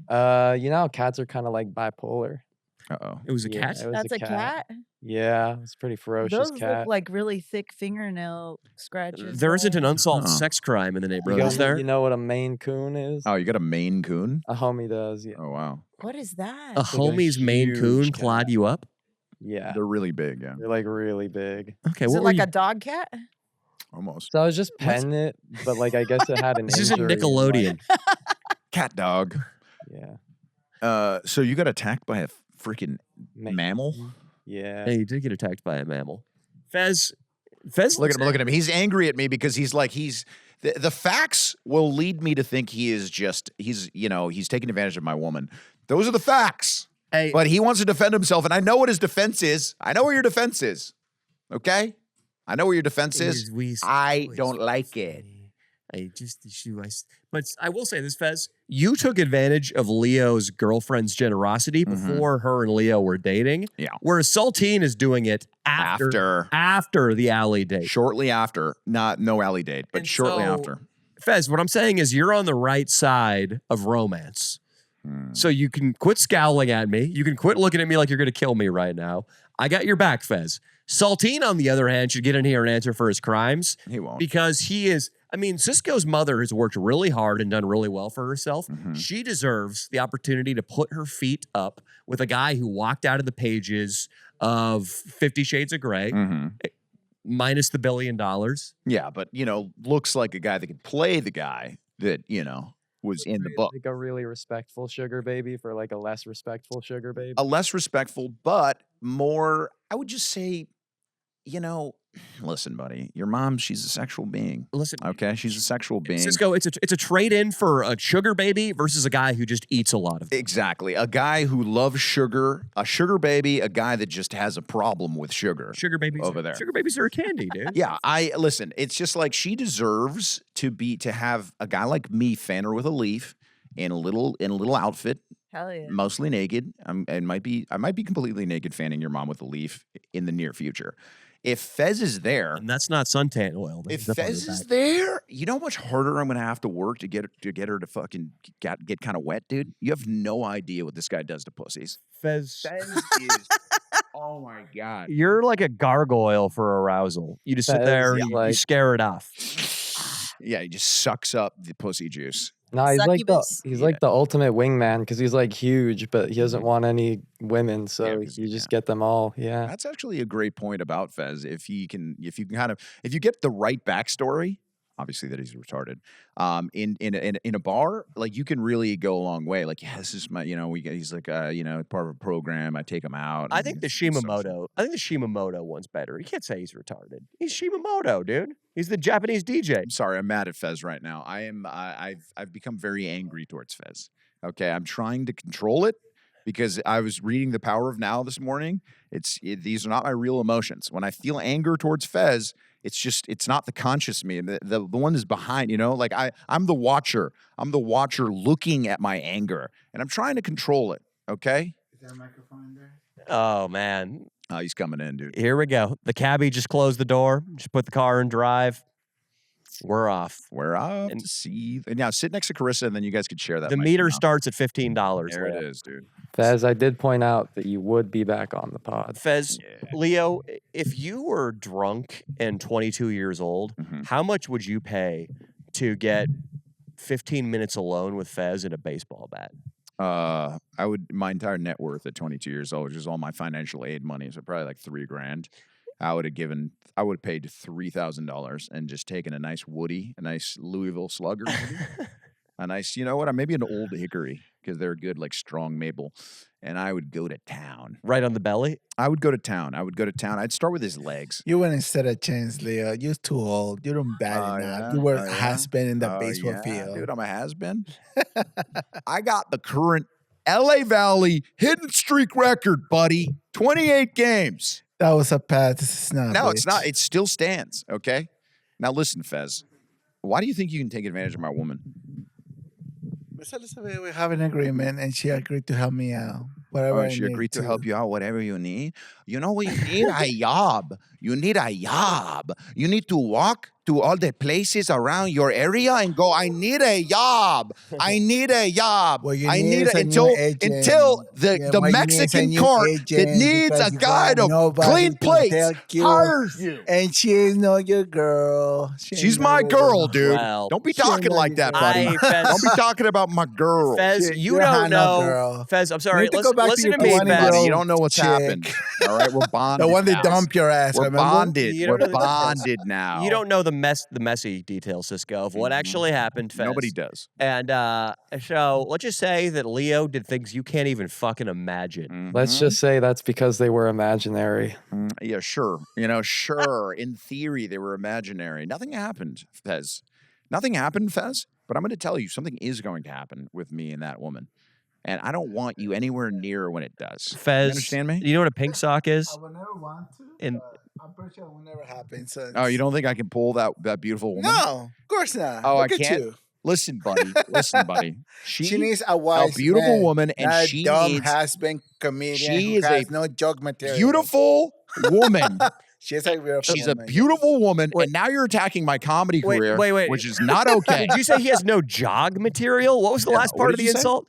You know how cats are kind of like bipolar. Uh-oh. It was a cat? That's a cat? Yeah, it's a pretty ferocious Those cat. look like really thick fingernail scratches. There isn't an unsolved sex crime in the neighborhood, is there? You know what a Maine Coon is? Oh, you got a Maine Coon? A homie does, yeah. Oh, wow. What is that? A homie's Maine Coon clawed you up? Yeah. They're really big, yeah. They're like really big. Okay, is it like a dog cat? Almost. So I was just petting it, but like I guess it had an This isn't injury. Nickelodeon. Cat dog. Yeah. So you got attacked by a freaking mammal? Yeah. Hey, you did get attacked by a mammal. Fez, look at him. He's angry at me because he's like, the facts will lead me to think he's taking advantage of my woman. Those are the facts. Hey, but he wants to defend himself, and I know what his defense is. I know where your defense is. Okay? I know where your defense is. I don't like it. But I will say this, Fez. You took advantage of Leo's girlfriend's generosity before her and Leo were dating. Yeah. Whereas Saltine is doing it after the alley date. Shortly after. No alley date, but shortly after. Fez, what I'm saying is you're on the right side of romance. So you can quit scowling at me. You can quit looking at me like you're going to kill me right now. I got your back, Fez. Saltine, on the other hand, should get in here and answer for his crimes. He won't. Because he is, Cisco's mother has worked really hard and done really well for herself. She deserves the opportunity to put her feet up with a guy who walked out of the pages of 50 Shades of Grey, minus the $1 billion. Yeah, but, looks like a guy that could play the guy that, was in the book. Like a really respectful sugar baby for like a less respectful sugar baby. A less respectful, but more, I would just say, listen, buddy, your mom, she's a sexual being. Listen. Okay? She's a sexual being. Cisco, it's a trade-in for a sugar baby versus a guy who just eats a lot of them. Exactly. A guy who loves sugar, a sugar baby, a guy that just has a problem with sugar. Sugar babies over there. Sugar babies are a candy, dude. Yeah, listen, it's just like she deserves to have a guy like me fan her with a leaf in a little outfit. Hell yeah. Mostly naked. I might be completely naked fanning your mom with a leaf in the near future. If Fez is there, and that's not suntan oil. If Fez is there, you know how much harder I'm going to have to work to get her to fucking get kind of wet, dude. You have no idea what this guy does to pussies. Fez is. Oh my god. You're like a gargoyle for arousal. You just sit there and you scare it off. Yeah, he just sucks up the pussy juice. No, he's like the ultimate wingman because he's like huge, but he doesn't want any women, so you just get them all. Yeah, that's actually a great point about Fez. If you get the right backstory, obviously that he's retarded. In a bar, like you can really go a long way. Like, yeah, this is my, he's like, part of a program. I take him out. I think the Shimamoto one's better. You can't say he's retarded. He's Shimamoto, dude. He's the Japanese DJ. I'm sorry, I'm mad at Fez right now. I've become very angry towards Fez. Okay, I'm trying to control it because I was reading The Power of Now this morning. These are not my real emotions. When I feel anger towards Fez, it's not the conscious me. The one is behind, like I'm the watcher. I'm the watcher looking at my anger, and I'm trying to control it. Okay. Is there a microphone there? Oh man. Oh, he's coming in, dude. Here we go. The cabbie just closed the door. Just put the car in drive. We're off. We're off to see. And now sit next to Carissa, and then you guys could share that. The meter starts at $15. There it is, dude. Fez, I did point out that you would be back on the pod. Fez, Leo, if you were drunk and 22 years old, how much would you pay to get 15 minutes alone with Fez and a baseball bat? My entire net worth at 22 years old, which is all my financial aid money, so probably like $3,000. I would have paid $3,000 and just taken a nice Woody, a nice Louisville Slugger, a nice, maybe an old hickory because they're good, like strong maple. And I would go to town. Right on the belly? I would go to town. I'd start with his legs. You wouldn't stand a chance, Leo. You're too old. You don't bat enough. You were a has-been in the baseball field. Dude, I'm a has-been. I got the current LA Valley hidden streak record, buddy. 28 games. That was a pass. It's not. No, it's not. It still stands. Okay. Now listen, Fez. Why do you think you can take advantage of my woman? We have an agreement, and she agreed to help me out. Whatever. She agreed to help you out, whatever you need. You know what you need? A job. You need a job. You need to walk to all the places around your area and go, I need a job. I need a job. I need it until the Mexican court that needs a guy to clean plates hires you. And she is not your girl. She's my girl, dude. Well, don't be talking like that, buddy. Don't be talking about my girl. Fez, you don't know. Fez, I'm sorry. Listen to me, Fez. You don't know what's happened. All right, we're bonded. The one that dumped your ass. We're bonded. We're bonded now. You don't know the messy details, Cisco, of what actually happened, Fez. Nobody does. And so let's just say that Leo did things you can't even fucking imagine. Let's just say that's because they were imaginary. Yeah, sure. Sure. In theory, they were imaginary. Nothing happened, Fez. Nothing happened, Fez. But I'm going to tell you, something is going to happen with me and that woman. And I don't want you anywhere near when it does. Fez, you understand me? You know what a pink sock is? I would never want to. I'm pretty sure it will never happen. So you don't think I can pull that beautiful woman? No, of course not. Oh, Look I at can't. You. Listen, buddy. She needs a wise beautiful man. woman, and that she dumb needs. has-been comedian. She is has no joke material. Beautiful woman. She's a beautiful She's woman. a beautiful woman, and now you're attacking my comedy career, which is not okay. Did you say he has no jog material? What was the last part of the insult?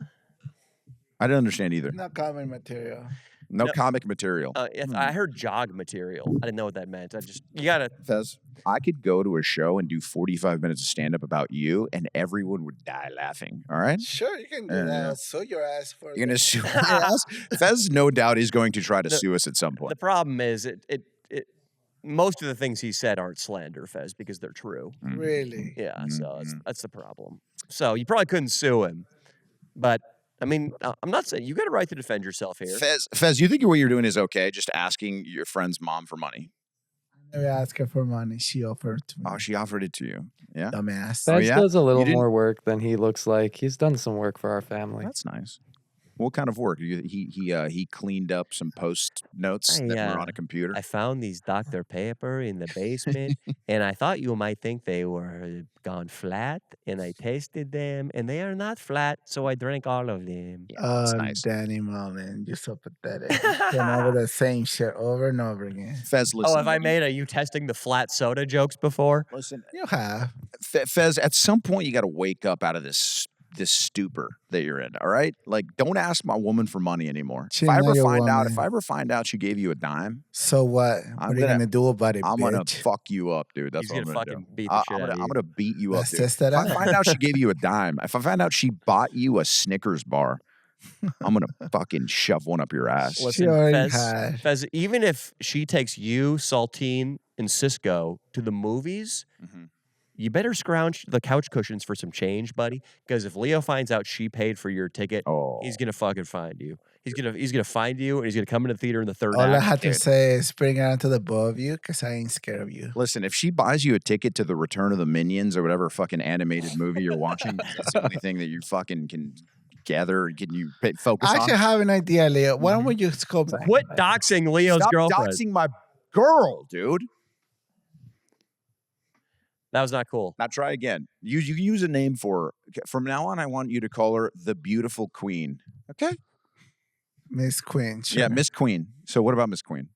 I didn't understand either. No comic material. No comic material. I heard jog material. I didn't know what that meant. You gotta. Fez, I could go to a show and do 45 minutes of stand-up about you, and everyone would die laughing. All right? Sure, you can do that. I'll sue your ass for it. You're gonna sue your ass? Fez, no doubt, is going to try to sue us at some point. The problem is, most of the things he said aren't slander, Fez, because they're true. Really? Yeah. So that's the problem. So you probably couldn't sue him, but. I mean, I'm not saying you got a right to defend yourself here. Fez, you think what you're doing is okay? Just asking your friend's mom for money. I never asked her for money. She offered it to me. Oh, she offered it to you. Yeah. Dumbass. Fez does a little more work than he looks like. He's done some work for our family. That's nice. What kind of work? He cleaned up some post notes that were on a computer. I found these Dr. Pepper in the basement, and I thought you might think they were gone flat, and I tasted them, and they are not flat, so I drank all of them. Yeah, that's nice. Danny Mullen, you're so pathetic. Came over the same shit over and over again. Fez, listen. Oh, have I made you testing the flat soda jokes before? Listen, you have. Fez, at some point you got to wake up out of this stupor that you're in, all right? Like, don't ask my woman for money anymore. If I ever find out she gave you a dime, so what? What are you gonna do about it? I'm gonna fuck you up, dude. That's what I'm gonna fucking beat the shit out of you. I'm gonna beat you up, dude. If I find out she gave you a dime, if I find out she bought you a Snickers bar, I'm gonna fucking shove one up your ass. Listen, Fez, even if she takes you, Saltine, and Cisco to the movies, you better scrounge the couch cushions for some change, buddy. Because if Leo finds out she paid for your ticket, he's gonna fucking find you. He's gonna find you, and he's gonna come into the theater in the third All act. I have to say is bring her onto the both of you, because I ain't scared of you. Listen, if she buys you a ticket to the Return of the Minions or whatever fucking animated movie you're watching, that's the only thing that you fucking can gather. Can you focus I on? actually have an idea, Leo. Why don't we just go back? Quit doxing Leo's Stop girlfriend. doxing my girl, dude. That was not cool. Now try again. You use a name for her. From now on, I want you to call her the beautiful queen. Okay? Miss Queen. Sure. Yeah, Miss Queen. So what about Miss Queen?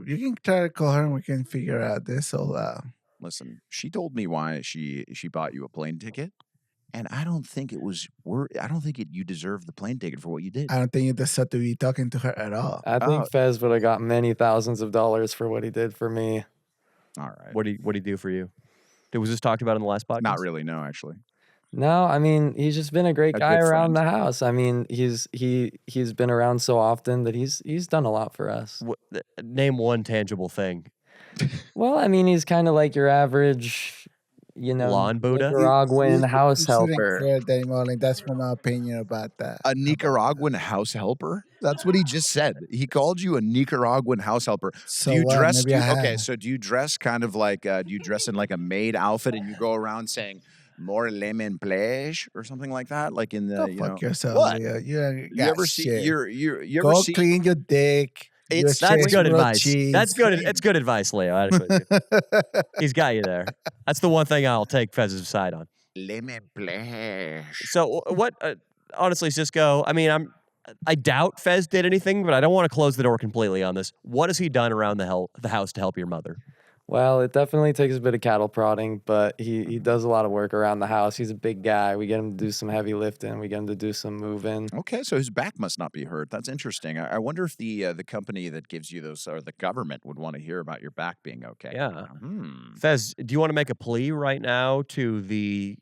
You can try to call her and we can figure out this all out. Listen, she told me why she bought you a plane ticket, and I don't think it was you deserved the plane ticket for what you did. I don't think you deserve to be talking to her at all. I think Fez would have got many thousands of dollars for what he did for me. All right. What did he do for you? Was this talked about in the last podcast? Not really, no, actually. No, I mean, he's just been a great A guy good around friend. the house. I mean, he's been around so often that he's done a lot for us. Name one tangible thing. Well, I mean, he's kind of like your average, Lawn Buddha? Nicaraguan house You shouldn't helper. care that anymore. Like, that's my opinion about that. A Nicaraguan house helper? That's what he just said. He called you a Nicaraguan house helper. So do you what? dress? Maybe I Okay, have. so do you dress kind of like? Do you dress in like a maid outfit and you go around saying "more lemon plage" or something like that? Like in the Go fuck yourself, What? Leo. You You ever see? shit. You Go ever see? clean your dick. It's- That's Your good grilled advice. cheese. That's good. It's good advice, Leo. Actually. He's got you there. That's the one thing I'll take Fez's side on. Lemon plage. So what? Honestly, Cisco. I mean, I doubt Fez did anything, but I don't want to close the door completely on this. What has he done around the house to help your mother? Well, it definitely takes a bit of cattle prodding, but he does a lot of work around the house. He's a big guy. We get him to do some heavy lifting. We get him to do some moving. Okay, so his back must not be hurt. That's interesting. I wonder if the company that gives you those or the government would want to hear about your back being okay. Yeah. Fez, do you want to make a plea right now to the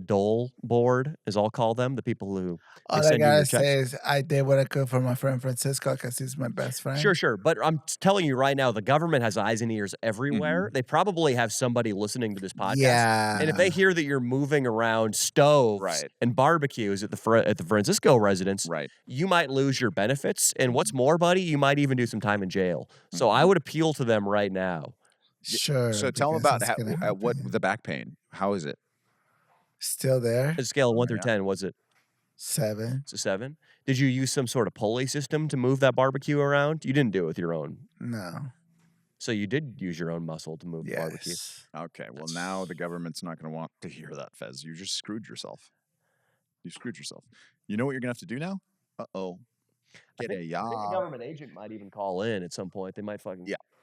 Dole board, as I'll call them, the people who All I send you your gotta checks? say is I did what I could for my friend Francisco because he's my best friend. Sure. But I'm telling you right now, the government has eyes and ears everywhere. They probably have somebody listening to this podcast. Yeah. And if they hear that you're moving around stoves Right. and barbecues at the Francisco residence, Right. you might lose your benefits. And what's more, buddy, you might even do some time in jail. So I would appeal to them right now. Sure. So tell him because about it's gonna what happen. the back pain. How is it? Still there? At a scale of 1 through Yeah. 10, was it 7. it's a 7? Did you use some sort of pulley system to move that barbecue around? You didn't do it with your own. No. So you did use your own muscle to move the barbecue. Yes. Okay, well now the government's not going to want to hear that, Fez. You just screwed yourself. You screwed yourself. You know what you're going to have to do now? Uh-oh. Get a I think the job. government agent might even call in at some point. They might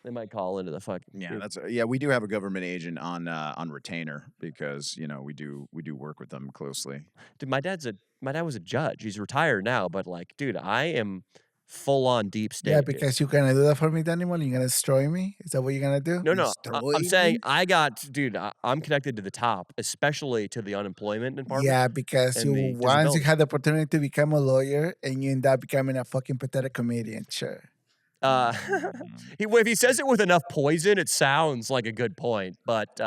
They might call into the fucking. Yeah, we do have a government agent on retainer because we do work with them closely. Dude, my dad was a judge. He's retired now, but like, dude, I am full on deep state. Yeah, dude. because you're gonna do that for me, Daniel. You're gonna destroy me. Is that what you're gonna do? No. Destroy I'm saying me? dude, I'm connected to the top, especially to the unemployment department. Yeah, because and the once you disability. had the opportunity to become a lawyer and you end up becoming a fucking pathetic comedian. Sure. If he says it with enough poison, it sounds like a good point. But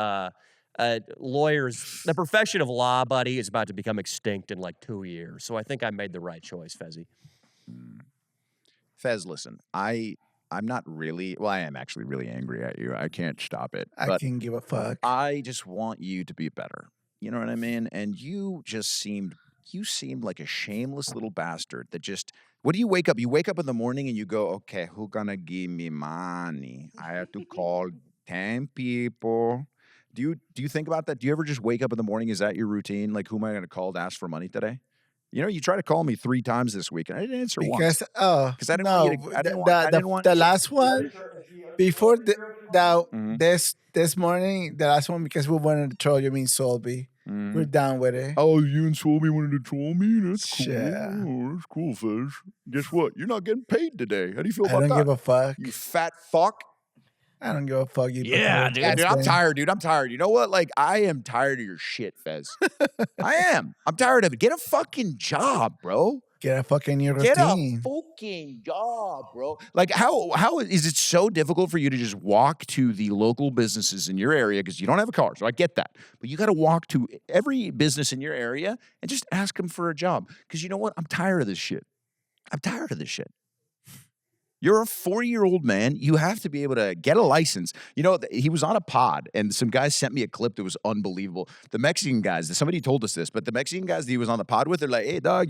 lawyers, the profession of law, buddy, is about to become extinct in like 2 years. So I think I made the right choice, Fezzy. Fez, listen, I'm not really. Well, I am actually really angry at you. I can't stop it. I but can give a fuck. I just want you to be better. You know what I mean? And you seemed like a shameless little bastard that just. What do you wake up? You wake up in the morning and you go, okay, who gonna give me money? I have to call 10 people. Do you think about that? Do you ever just wake up in the morning? Is that your routine? Like, who am I gonna call to ask for money today? You tried to call me 3 times this week and I didn't answer once. Because I didn't no, want you to. I didn't want the last one before Mhm. this morning, the last one because we wanted to troll. You mean Solby? Mhm. We're done with it. Oh, you and Swami wanted to troll me? That's cool. Yeah. Oh, that's cool, Fez. Guess what? You're not getting paid today. How do you feel I about don't that? give a fuck. You fat fuck. I don't give a fuck. You Yeah, pathetic dude, Yeah, dude, I'm bastard. tired, dude. I'm tired. You know what? Like, I am tired of your shit, Fez. I am. I'm tired of it. Get a fucking job, bro. Get a fucking new Get a routine. fucking job, bro. Like, how is it so difficult for you to just walk to the local businesses in your area because you don't have a car? So I get that, but you got to walk to every business in your area and just ask them for a job. Because you know what? I'm tired of this shit. I'm tired of this shit. You're a 40-year-old man. You have to be able to get a license. You know, he was on a pod, and some guys sent me a clip that was unbelievable. The Mexican guys, somebody told us this, but the Mexican guys that he was on the pod with, they're like, hey, dog,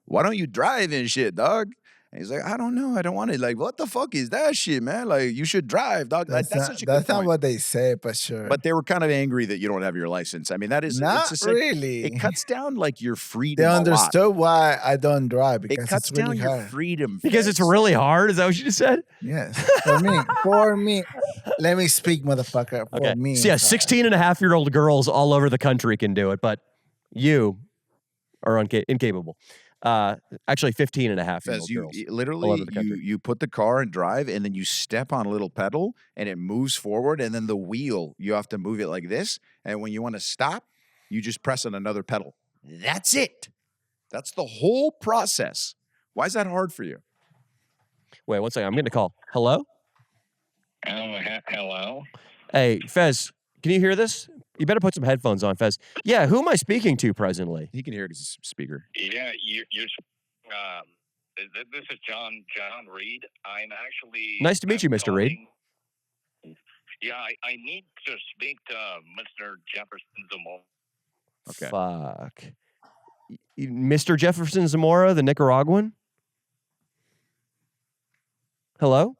why don't you drive and shit, dog? And he's like, I don't know. I don't want it. Like, what the fuck is that shit, man? Like, you should drive, dog. That's such a good That's not point. what they say, but sure. But they were kind of angry that you don't have your license. I mean, that is not it's really. It cuts down like your freedom. They a lot. understood why I don't drive because It cuts it's really down your hard. freedom Because it's really hard. Is that what you just said? Yes, for me. Let me speak, motherfucker. For me. So yeah, it's hard. 16-and-a-half-year-old girls all over the country can do it, but you are incapable. Actually 15-and-a-half-year-old girls. Literally, you put the car and drive, and then you step on a little pedal, and it moves forward, and then the wheel, you have to move it like this, and when you want to stop, you just press on another pedal. That's it. That's the whole process. Why is that hard for you? Wait, one second. I'm getting a call. Hello? Hello? Hey, Fez, can you hear this? You better put some headphones on, Fez. Yeah, who am I speaking to presently? He can hear it because it's a speaker. Yeah, this is John Reed. I'm actually... Nice to meet you, Mr. Reed. Yeah, I need to speak to Mr. Jefferson Zamora. Okay. Fuck. Mr. Jefferson Zamora, the Nicaraguan? Hello?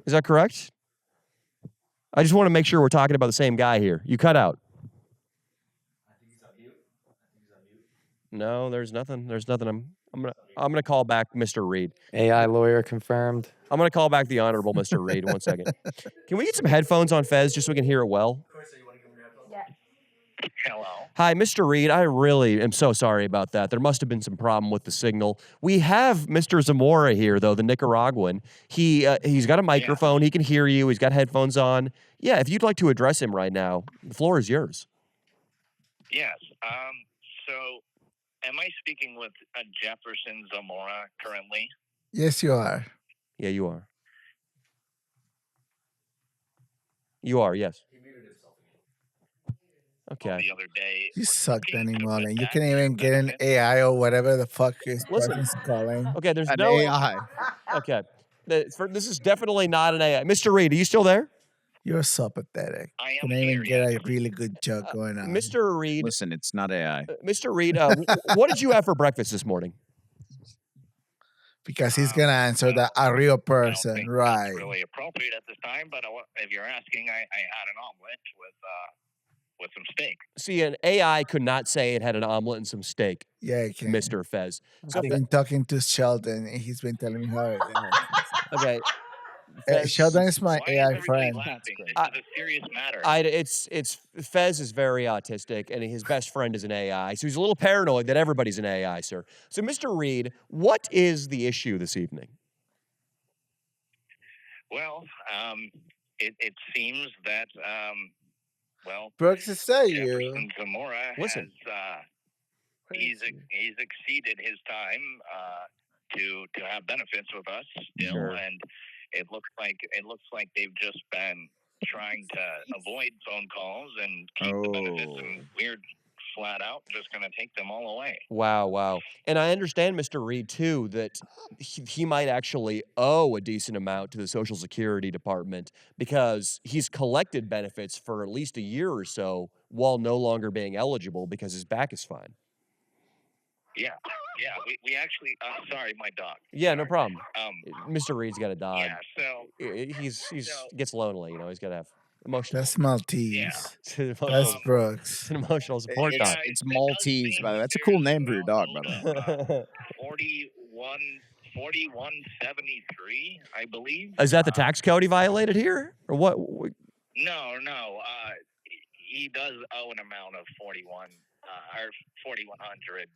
Is that correct? I just want to make sure we're talking about the same guy here. You cut out. No, there's nothing. There's nothing. I'm gonna call back Mr. Reed. AI lawyer confirmed. I'm gonna call back the Honorable Mr. Reed. 1 second. Can we get some headphones on Fez just so we can hear it well? Hello. Hi, Mr. Reed. I really am so sorry about that. There must have been some problem with the signal. We have Mr. Zamora here, though, the Nicaraguan. He's got a microphone. He can hear you. He's got headphones on. Yeah, if you'd like to address him right now, the floor is yours. Yes. So, am I speaking with Jefferson Zamora currently? Yes, you are. Yeah, you are. You are, yes. Okay. The other day. You suck, Danny Mullen. You can't even get an AI or whatever the fuck is person's calling. Okay, there's An no AI. Okay. This is definitely not an AI. Mr. Reed, are you still there? You're so pathetic. I You am can't even here, get a really good joke going on. Mr. Reed. Listen, it's not AI. Mr. Reed, what did you have for breakfast this morning? Because he's gonna answer that a real person, It's right? really appropriate at this time, but if you're asking, I had an omelet with some steak. See, an AI could not say it had an omelet and some steak, Yeah, he can. Mr. Fez. So, I've been talking to Sheldon, and he's been telling me how it is. okay. Fez, Sheldon is my Why is AI everybody friend. laughing? This is a serious matter. it's Fez is very autistic, and his best friend is an AI, so he's a little paranoid that everybody's an AI, sir. So, Mr. Reed, what is the issue this evening? Well, it seems that Brooks, is that you? Jefferson Zamora Listen. has he's exceeded his time to have benefits with us still, Sure. and it looks like they've just been trying to avoid phone calls and keep the benefits, and we're flat out just going to take them all away. Wow. And I understand, Mr. Reed, too, that he might actually owe a decent amount to the Social Security Department because he's collected benefits for at least a year or so while no longer being eligible because his back is fine. Yeah. We actually. Sorry, my dog. Yeah, no problem. Mr. Reed's got a dog. Yeah. So He's gets lonely, you know. He's got to have emotional. That's Maltese. Yeah. It's an That's emotional, Brooks. it's an emotional support dog. It's Maltese, by the way. That's a cool name for your dog, by the way. 4173, I believe. Is that the tax code he violated here, or what? No. He does owe an amount of 4100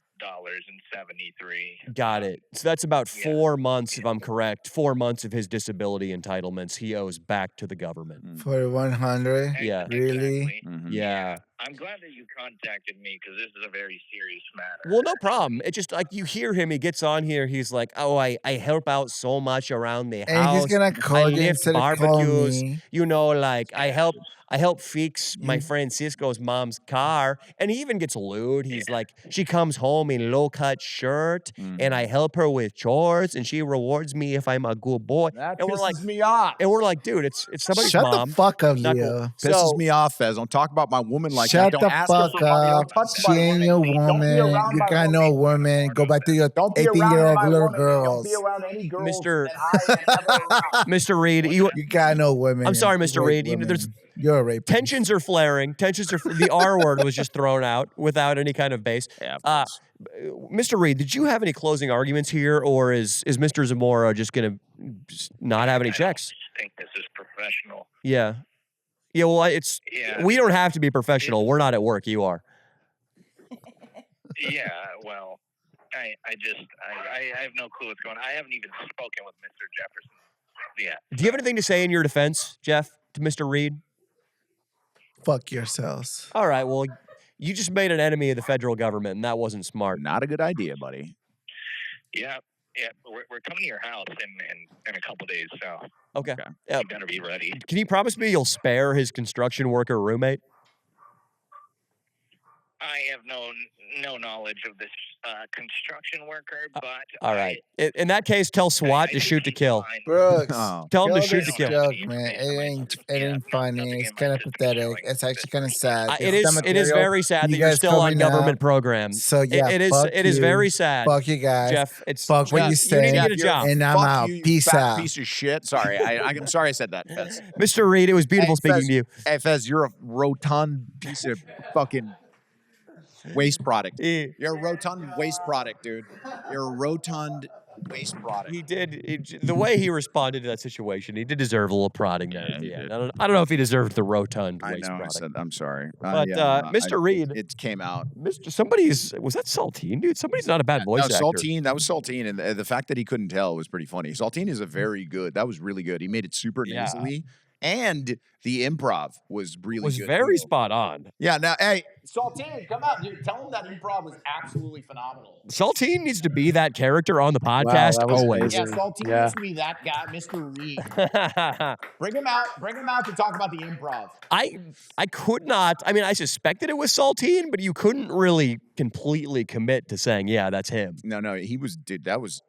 Got it. So that's about 4 months, if I'm correct. 4 months of his disability entitlements he owes back to the government. 4,100. Yeah. Really? Yeah. I'm glad that you contacted me because this is a very serious matter. Well, no problem. It's just like you hear him. He gets on here. He's like, "Oh, I help out so much around the And house. he's gonna I call you lift instead of call barbecues. me. You know, like I help fix my friend Cisco's mom's car." And he even gets lewd. He's like, she comes home in low cut shirt, and I help her with chores, and she rewards me if I'm a good boy. That and we're like, pisses me off. And we're like, dude, it's somebody's Shut mom. the fuck up, Not cool. Leo. Pisses So me off, Fez. Don't talk about my woman like Shut that. the Don't ask her fuck for money. up. Don't touch She my ain't woman. your Don't be woman. around You my got no woman. Go back to your Don't be around 18-year-old my little woman. Don't be girls. around any girls Mr. that I am ever around. Mr. Reed, you got no women. I'm sorry, You Mr. rape Reed. You know, there's women. You're a rapist. tensions are flaring. The R word was just thrown out without any kind of base. Yeah, Mr. Reed, did you have any closing arguments here, or is Mr. Zamora just gonna not have any checks? I think this is professional. Yeah. Yeah, well, we don't have to be professional. We're not at work. You are. Yeah, well, I have no clue what's going on. I haven't even spoken with Mr. Jefferson yet. Do you have anything to say in your defense, Jeff, to Mr. Reed? Fuck yourselves. All right, well, you just made an enemy of the federal government, and that wasn't smart. Not a good idea, buddy. Yeah, we're coming to your house in a couple days, so Okay. you better be ready. Can you promise me you'll spare his construction worker roommate? I have no knowledge of this construction worker, but All right. In that case, tell SWAT to shoot to kill. Brooks, Tell him to kill shoot to this kill. joke, man. It ain't funny. It's kind of pathetic. It's actually kind of sad. It It's is. the It is material very sad that you you're guys still on coming out. government programs. So yeah, it is. fuck It is you. very sad. Fuck you guys. Jeff. It's fuck what Jeff, you say. You need to get a job. And I'm Fuck out. you, you Peace fat out. piece of shit. Sorry, I'm sorry I said that, Fez. Mr. Reed, it was beautiful speaking Fez, to you. Hey, Fez, you're a rotund piece of fucking waste product. You're a rotund waste product, dude. You're a rotund waste product. He did. The way he responded to that situation, he did deserve a little prodding there at the end. I don't know if he deserved the rotund I waste know. product. I said I'm sorry, But Mr. Reed, it came out. was that Saltine, dude? Somebody's not a bad voice actor. Saltine. That was Saltine, and the fact that he couldn't tell was pretty funny. Saltine is a very good. That was really good. He made it super nasally, and the improv was really Was good. very too. spot on. Yeah. Now, hey, Saltine, come out, dude. Tell him that improv was absolutely phenomenal. Saltine needs to be that character on the podcast that was always. Yeah, Saltine needs to be that guy, Mr. Reed. Bring him out. Bring him out to talk about the improv. I could not. I mean, I suspected it was Saltine, but you couldn't really completely commit to saying, yeah, that's him. No, he was. Dude, that was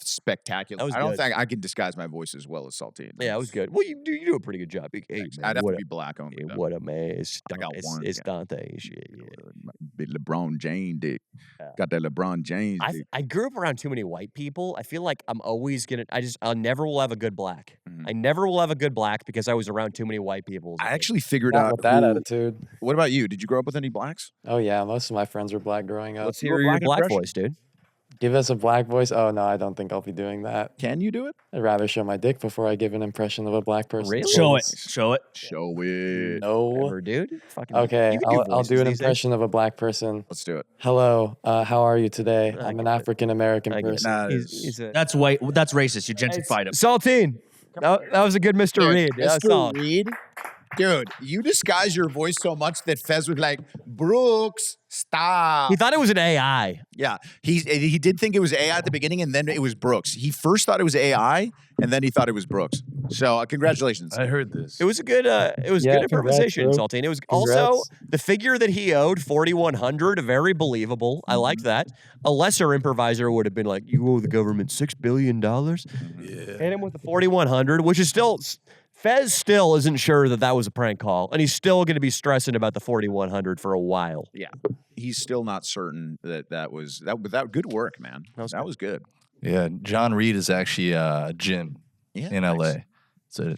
spectacular. That was I don't good. think I can disguise my voice as well as Saltine. Yeah, it was good. Well, you do a pretty good job. Hey, Thanks. man, I'd have what to a- be black only. hey, though. what a man. It's, I got one, it's yeah. Dante. Shit, yeah. Big LeBron James dick. Yeah. Got that LeBron James dick. I grew up around too many white people. I feel like I'm always gonna. I'll never will have a good black. I never will have a good black because I was around too many white people. I actually figured Not out with that who- attitude. What about you? Did you grow up with any blacks? Oh yeah, most of my friends were black growing up. Let's do a hear your black black impression. voice, dude. Give us a black voice. Oh no, I don't think I'll be doing that. Can you do it? I'd rather show my dick before I give an impression of a black person. Really? Show it. Show it. Show it. No. Ever, dude. Fucking, Okay, you can do I'll voices do an these days. impression of a black person. Let's do it. Hello, how are you today? I I'm an get it. African American I get it. person. Nah, He's a, That's white. That's racist. You gentrified him. Saltine. That was a good Mr. Reed. Yeah, Mr. solid. Reed? Dude, you disguise your voice so much that Fez was like, Brooks, stop. He thought it was an AI. Yeah, he did think it was AI at the beginning, and then it was Brooks. He first thought it was AI, and then he thought it was Brooks. So congratulations. I heard this. It was a good. It was Yeah, good congrats, improvisation, bro. Saltine. It was also Congrats. the figure that he owed 4,100. Very believable. I liked that. A lesser improviser would have been like, "You owe the government $6 billion." Hit him with the 4,100, which is still. Fez still isn't sure that was a prank call, and he's still going to be stressing about the 4,100 for a while. Yeah, he's still not certain that was good work, man. That was good. Yeah, John Reed is actually a gym in nice. LA. It's a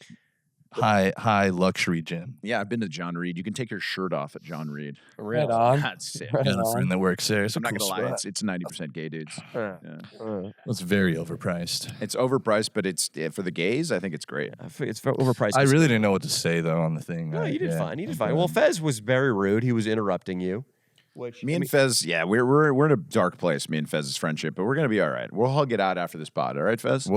high luxury gym. Yeah, I've been to John Reed. You can take your shirt off at John Reed. Right on. That's sick. Right I got a on. friend that works there. It's a I'm not cool gonna lie, spot. it's 90% gay dudes. It's very overpriced. It's overpriced, but it's for the gays. I think it's great. It's overpriced. I really didn't know what to say though on the thing. No, you did yeah. fine. You did fine. Well, Fez was very rude. He was interrupting you. Which Me and Fez, yeah, we're in a dark place. Me and Fez's friendship, but we're gonna be all right. We'll hug it out after this pod. All right, Fez.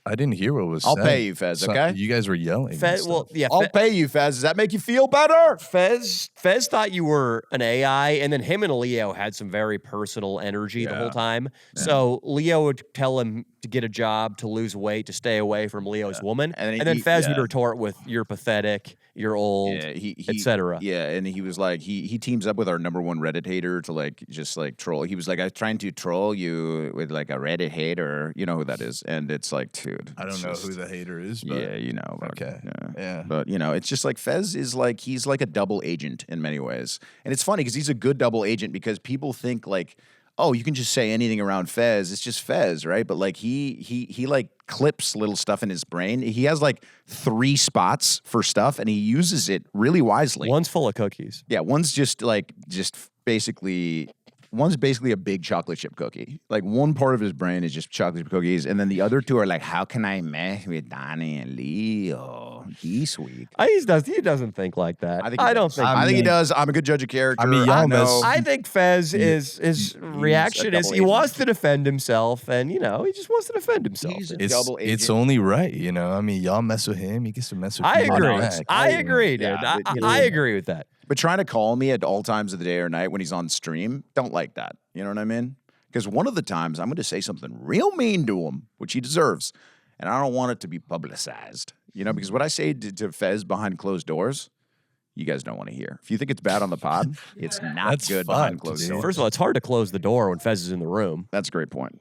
I didn't hear what was. I'll said. pay you, Fez. Okay. You guys were yelling. and Fez, stuff. well, yeah, I'll pay you, Fez. Does that make you feel better? Fez thought you were an AI, and then him and Leo had some very personal energy the whole time. Yeah. So Leo would tell him to get a job, to lose weight, to stay away from Leo's woman, and then Fez would retort with "You're pathetic, you're old, etc." Yeah, and he was like, he teams up with our #1 Reddit hater to like just like troll. He was like, I'm trying to troll you with like a Reddit hater. You know who that is? And it's like, dude, I don't know who the hater is, but yeah, you know. Okay. Yeah. But you know, it's just like Fez is like he's like a double agent in many ways, and it's funny because he's a good double agent because people think like, oh, you can just say anything around Fez. It's just Fez, right? But like he like clips little stuff in his brain. He has like 3 spots for stuff, and he uses it really wisely. One's full of cookies. Yeah, one's basically a big chocolate chip cookie. Like one part of his brain is just chocolate chip cookies, and then the other 2 are like, how can I mess with Donnie and Leo this week? He doesn't think like that. I don't think. I think he does. I'm a good judge of character. I mean, y'all know. I think Fez his reaction is he wants to defend himself, and you know he just wants to defend himself. It's only right, you know. I mean, y'all mess with him, he gets to mess with you. I agree, dude. I agree with that. But trying to call me at all times of the day or night when he's on stream, don't like that. You know what I mean? Because one of the times I'm going to say something real mean to him, which he deserves, and I don't want it to be publicized. You know, because what I say to Fez behind closed doors, you guys don't want to hear. If you think it's bad on the pod, it's not good behind closed doors. First of all, it's hard to close the door when Fez is in the room. That's a great point.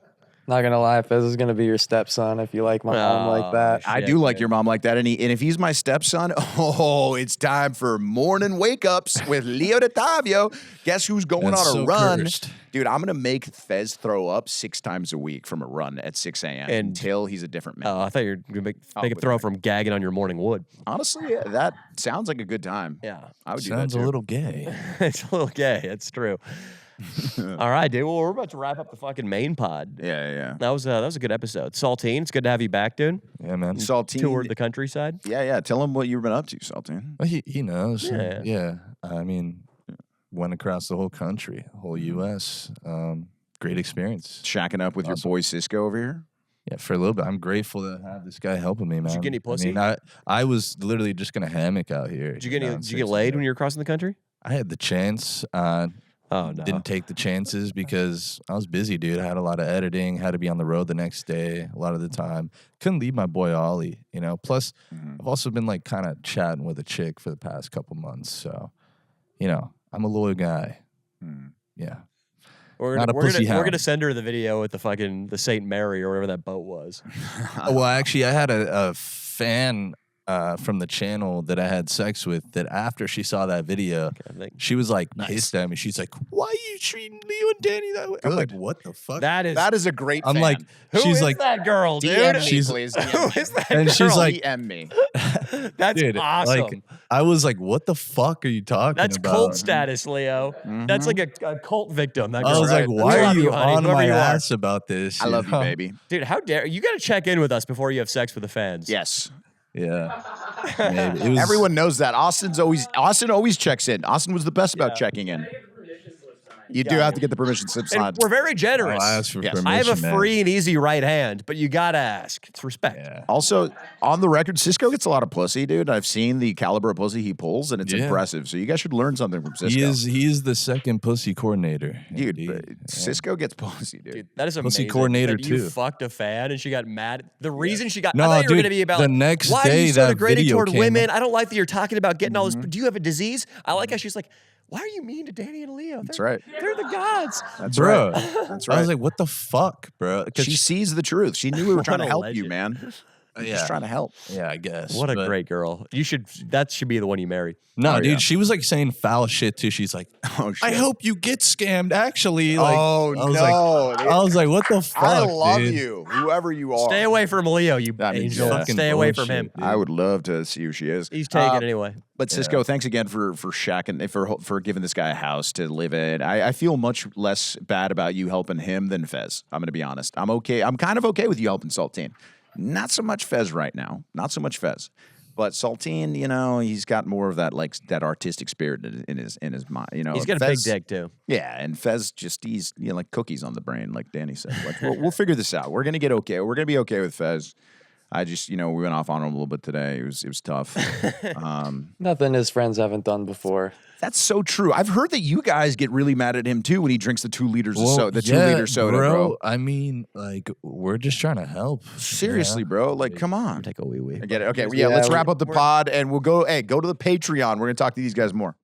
Not gonna lie, Fez is gonna be your stepson if you like my mom like that. I do like your mom like that, and if he's my stepson, it's time for morning wake ups with Leo DeTavio. Guess who's going on a run? Cursed. Dude, I'm gonna make Fez throw up 6 times a week from a run at 6 a.m. until he's a different man. Oh, I thought you were gonna make him throw from gagging on your morning wood. Honestly, yeah, that sounds like a good time. Yeah, I would do Sounds that too. a little gay. It's a little gay. It's true. All right, dude. Well, we're about to wrap up the fucking main pod. Yeah. That was a good episode. Saltine, it's good to have you back, dude. Yeah, man. Saltine toured the countryside. Yeah. Tell him what you've been up to, Saltine. Well, he knows. Yeah. Yeah. I mean, went across the whole country, whole U.S. Great experience. Shacking up with your boy Cisco over here. Yeah, for a little bit. I'm grateful to have this guy helping me, man. Did you get any pussy? I mean, I was literally just gonna hammock out here. Did you get laid when you were crossing the country? I had the chance. Oh, no. Didn't take the chances because I was busy, dude. I had a lot of editing, had to be on the road the next day a lot of the time. Couldn't leave my boy Ollie, you know. Plus, I've also been like kind of chatting with a chick for the past couple months. So, you know, I'm a loyal guy. Yeah. We're gonna send her the video with the St. Mary or whatever that boat was. Well, actually, I had a fan from the channel that I had sex with that after she saw that video, she was like pissed at me. She's like, "Why are you treating Leo and Danny that way?" I'm like, "What the fuck?" That is a great. I'm fan. like, Who she's is like, that girl, dude? DM me, She's- please. Who DM me. is that and girl? she's like, DM me. That's dude, awesome. like, I was like, "What the fuck are you talking That's about?" cult status, Leo. That's like a cult victim. That I girl. was like, We "Why love are you honey, on whoever my you are. ass about this?" I love you, know? baby. Dude, how dare you? Got to check in with us before you have sex with the fans. Yes. Yeah. Maybe. It was, Everyone knows that. Austin always checks in. Austin was the best about checking in. You do have to get the permission slip And signed. we're very generous. I asked for permission. I have a man. free and easy right hand, but you gotta ask. It's respect. Yeah. Also, on the record, Cisco gets a lot of pussy, dude. I've seen the caliber of pussy he pulls, and it's Yeah. impressive. So you guys should learn something from Cisco. He is the second pussy coordinator. Dude, Indeed. but Yeah. Cisco gets pussy, dude. Dude, that is Pussy amazing. coordinator, that you too. fucked a fan and she got mad. The reason she got, No, I thought you were dude, gonna be about the like, next why are day you so that degrading video toward came women? up- I don't like that you're talking about getting all this. Do you have a disease? I like how she's like, why are you mean to Danny and Leo? That's right. They're the gods. That's Bro, right. That's right. I was like, "What the fuck, bro?" 'Cause she sees the truth. She knew we were trying What to a help you, legend. man. yeah, Just trying to help. yeah, I guess. What a but- great girl. That should be the one you marry. No, Oh, dude, yeah. she was like saying foul shit too. She's like, Oh, shit. "I hope you get scammed." Actually, like, Oh, I was no, like, dude. I was like, "What the fuck?" I love dude? you, whoever you are. Stay away from Leo, you I mean, angel. yeah. Fucking Stay away from bullshit, him. dude. I would love to see who she is. He's taken anyway. But Cisco, thanks again for shacking for giving this guy a house to live in. I feel much less bad about you helping him than Fez. I'm gonna be honest. I'm okay. I'm kind of okay with you helping Saltine. Not so much Fez right now. Not so much Fez. But Saltine, you know, he's got more of that like that artistic spirit in his mind. You know, He's got a big dick too. Yeah, and Fez just he's like cookies on the brain, like Danny said. Like we'll figure this out. We're gonna get okay. We're gonna be okay with Fez. I just, we went off on him a little bit today. It was tough. Nothing his friends haven't done before. That's so true. I've heard that you guys get really mad at him too when he drinks the 2 liters of soda. The 2 liter soda, bro. I mean, like, we're just trying to help. Seriously, bro. Like, come on. Take a wee wee. I get it. Okay, yeah. Let's wrap up the pod and we'll go. Hey, go to the Patreon. We're gonna talk to these guys more.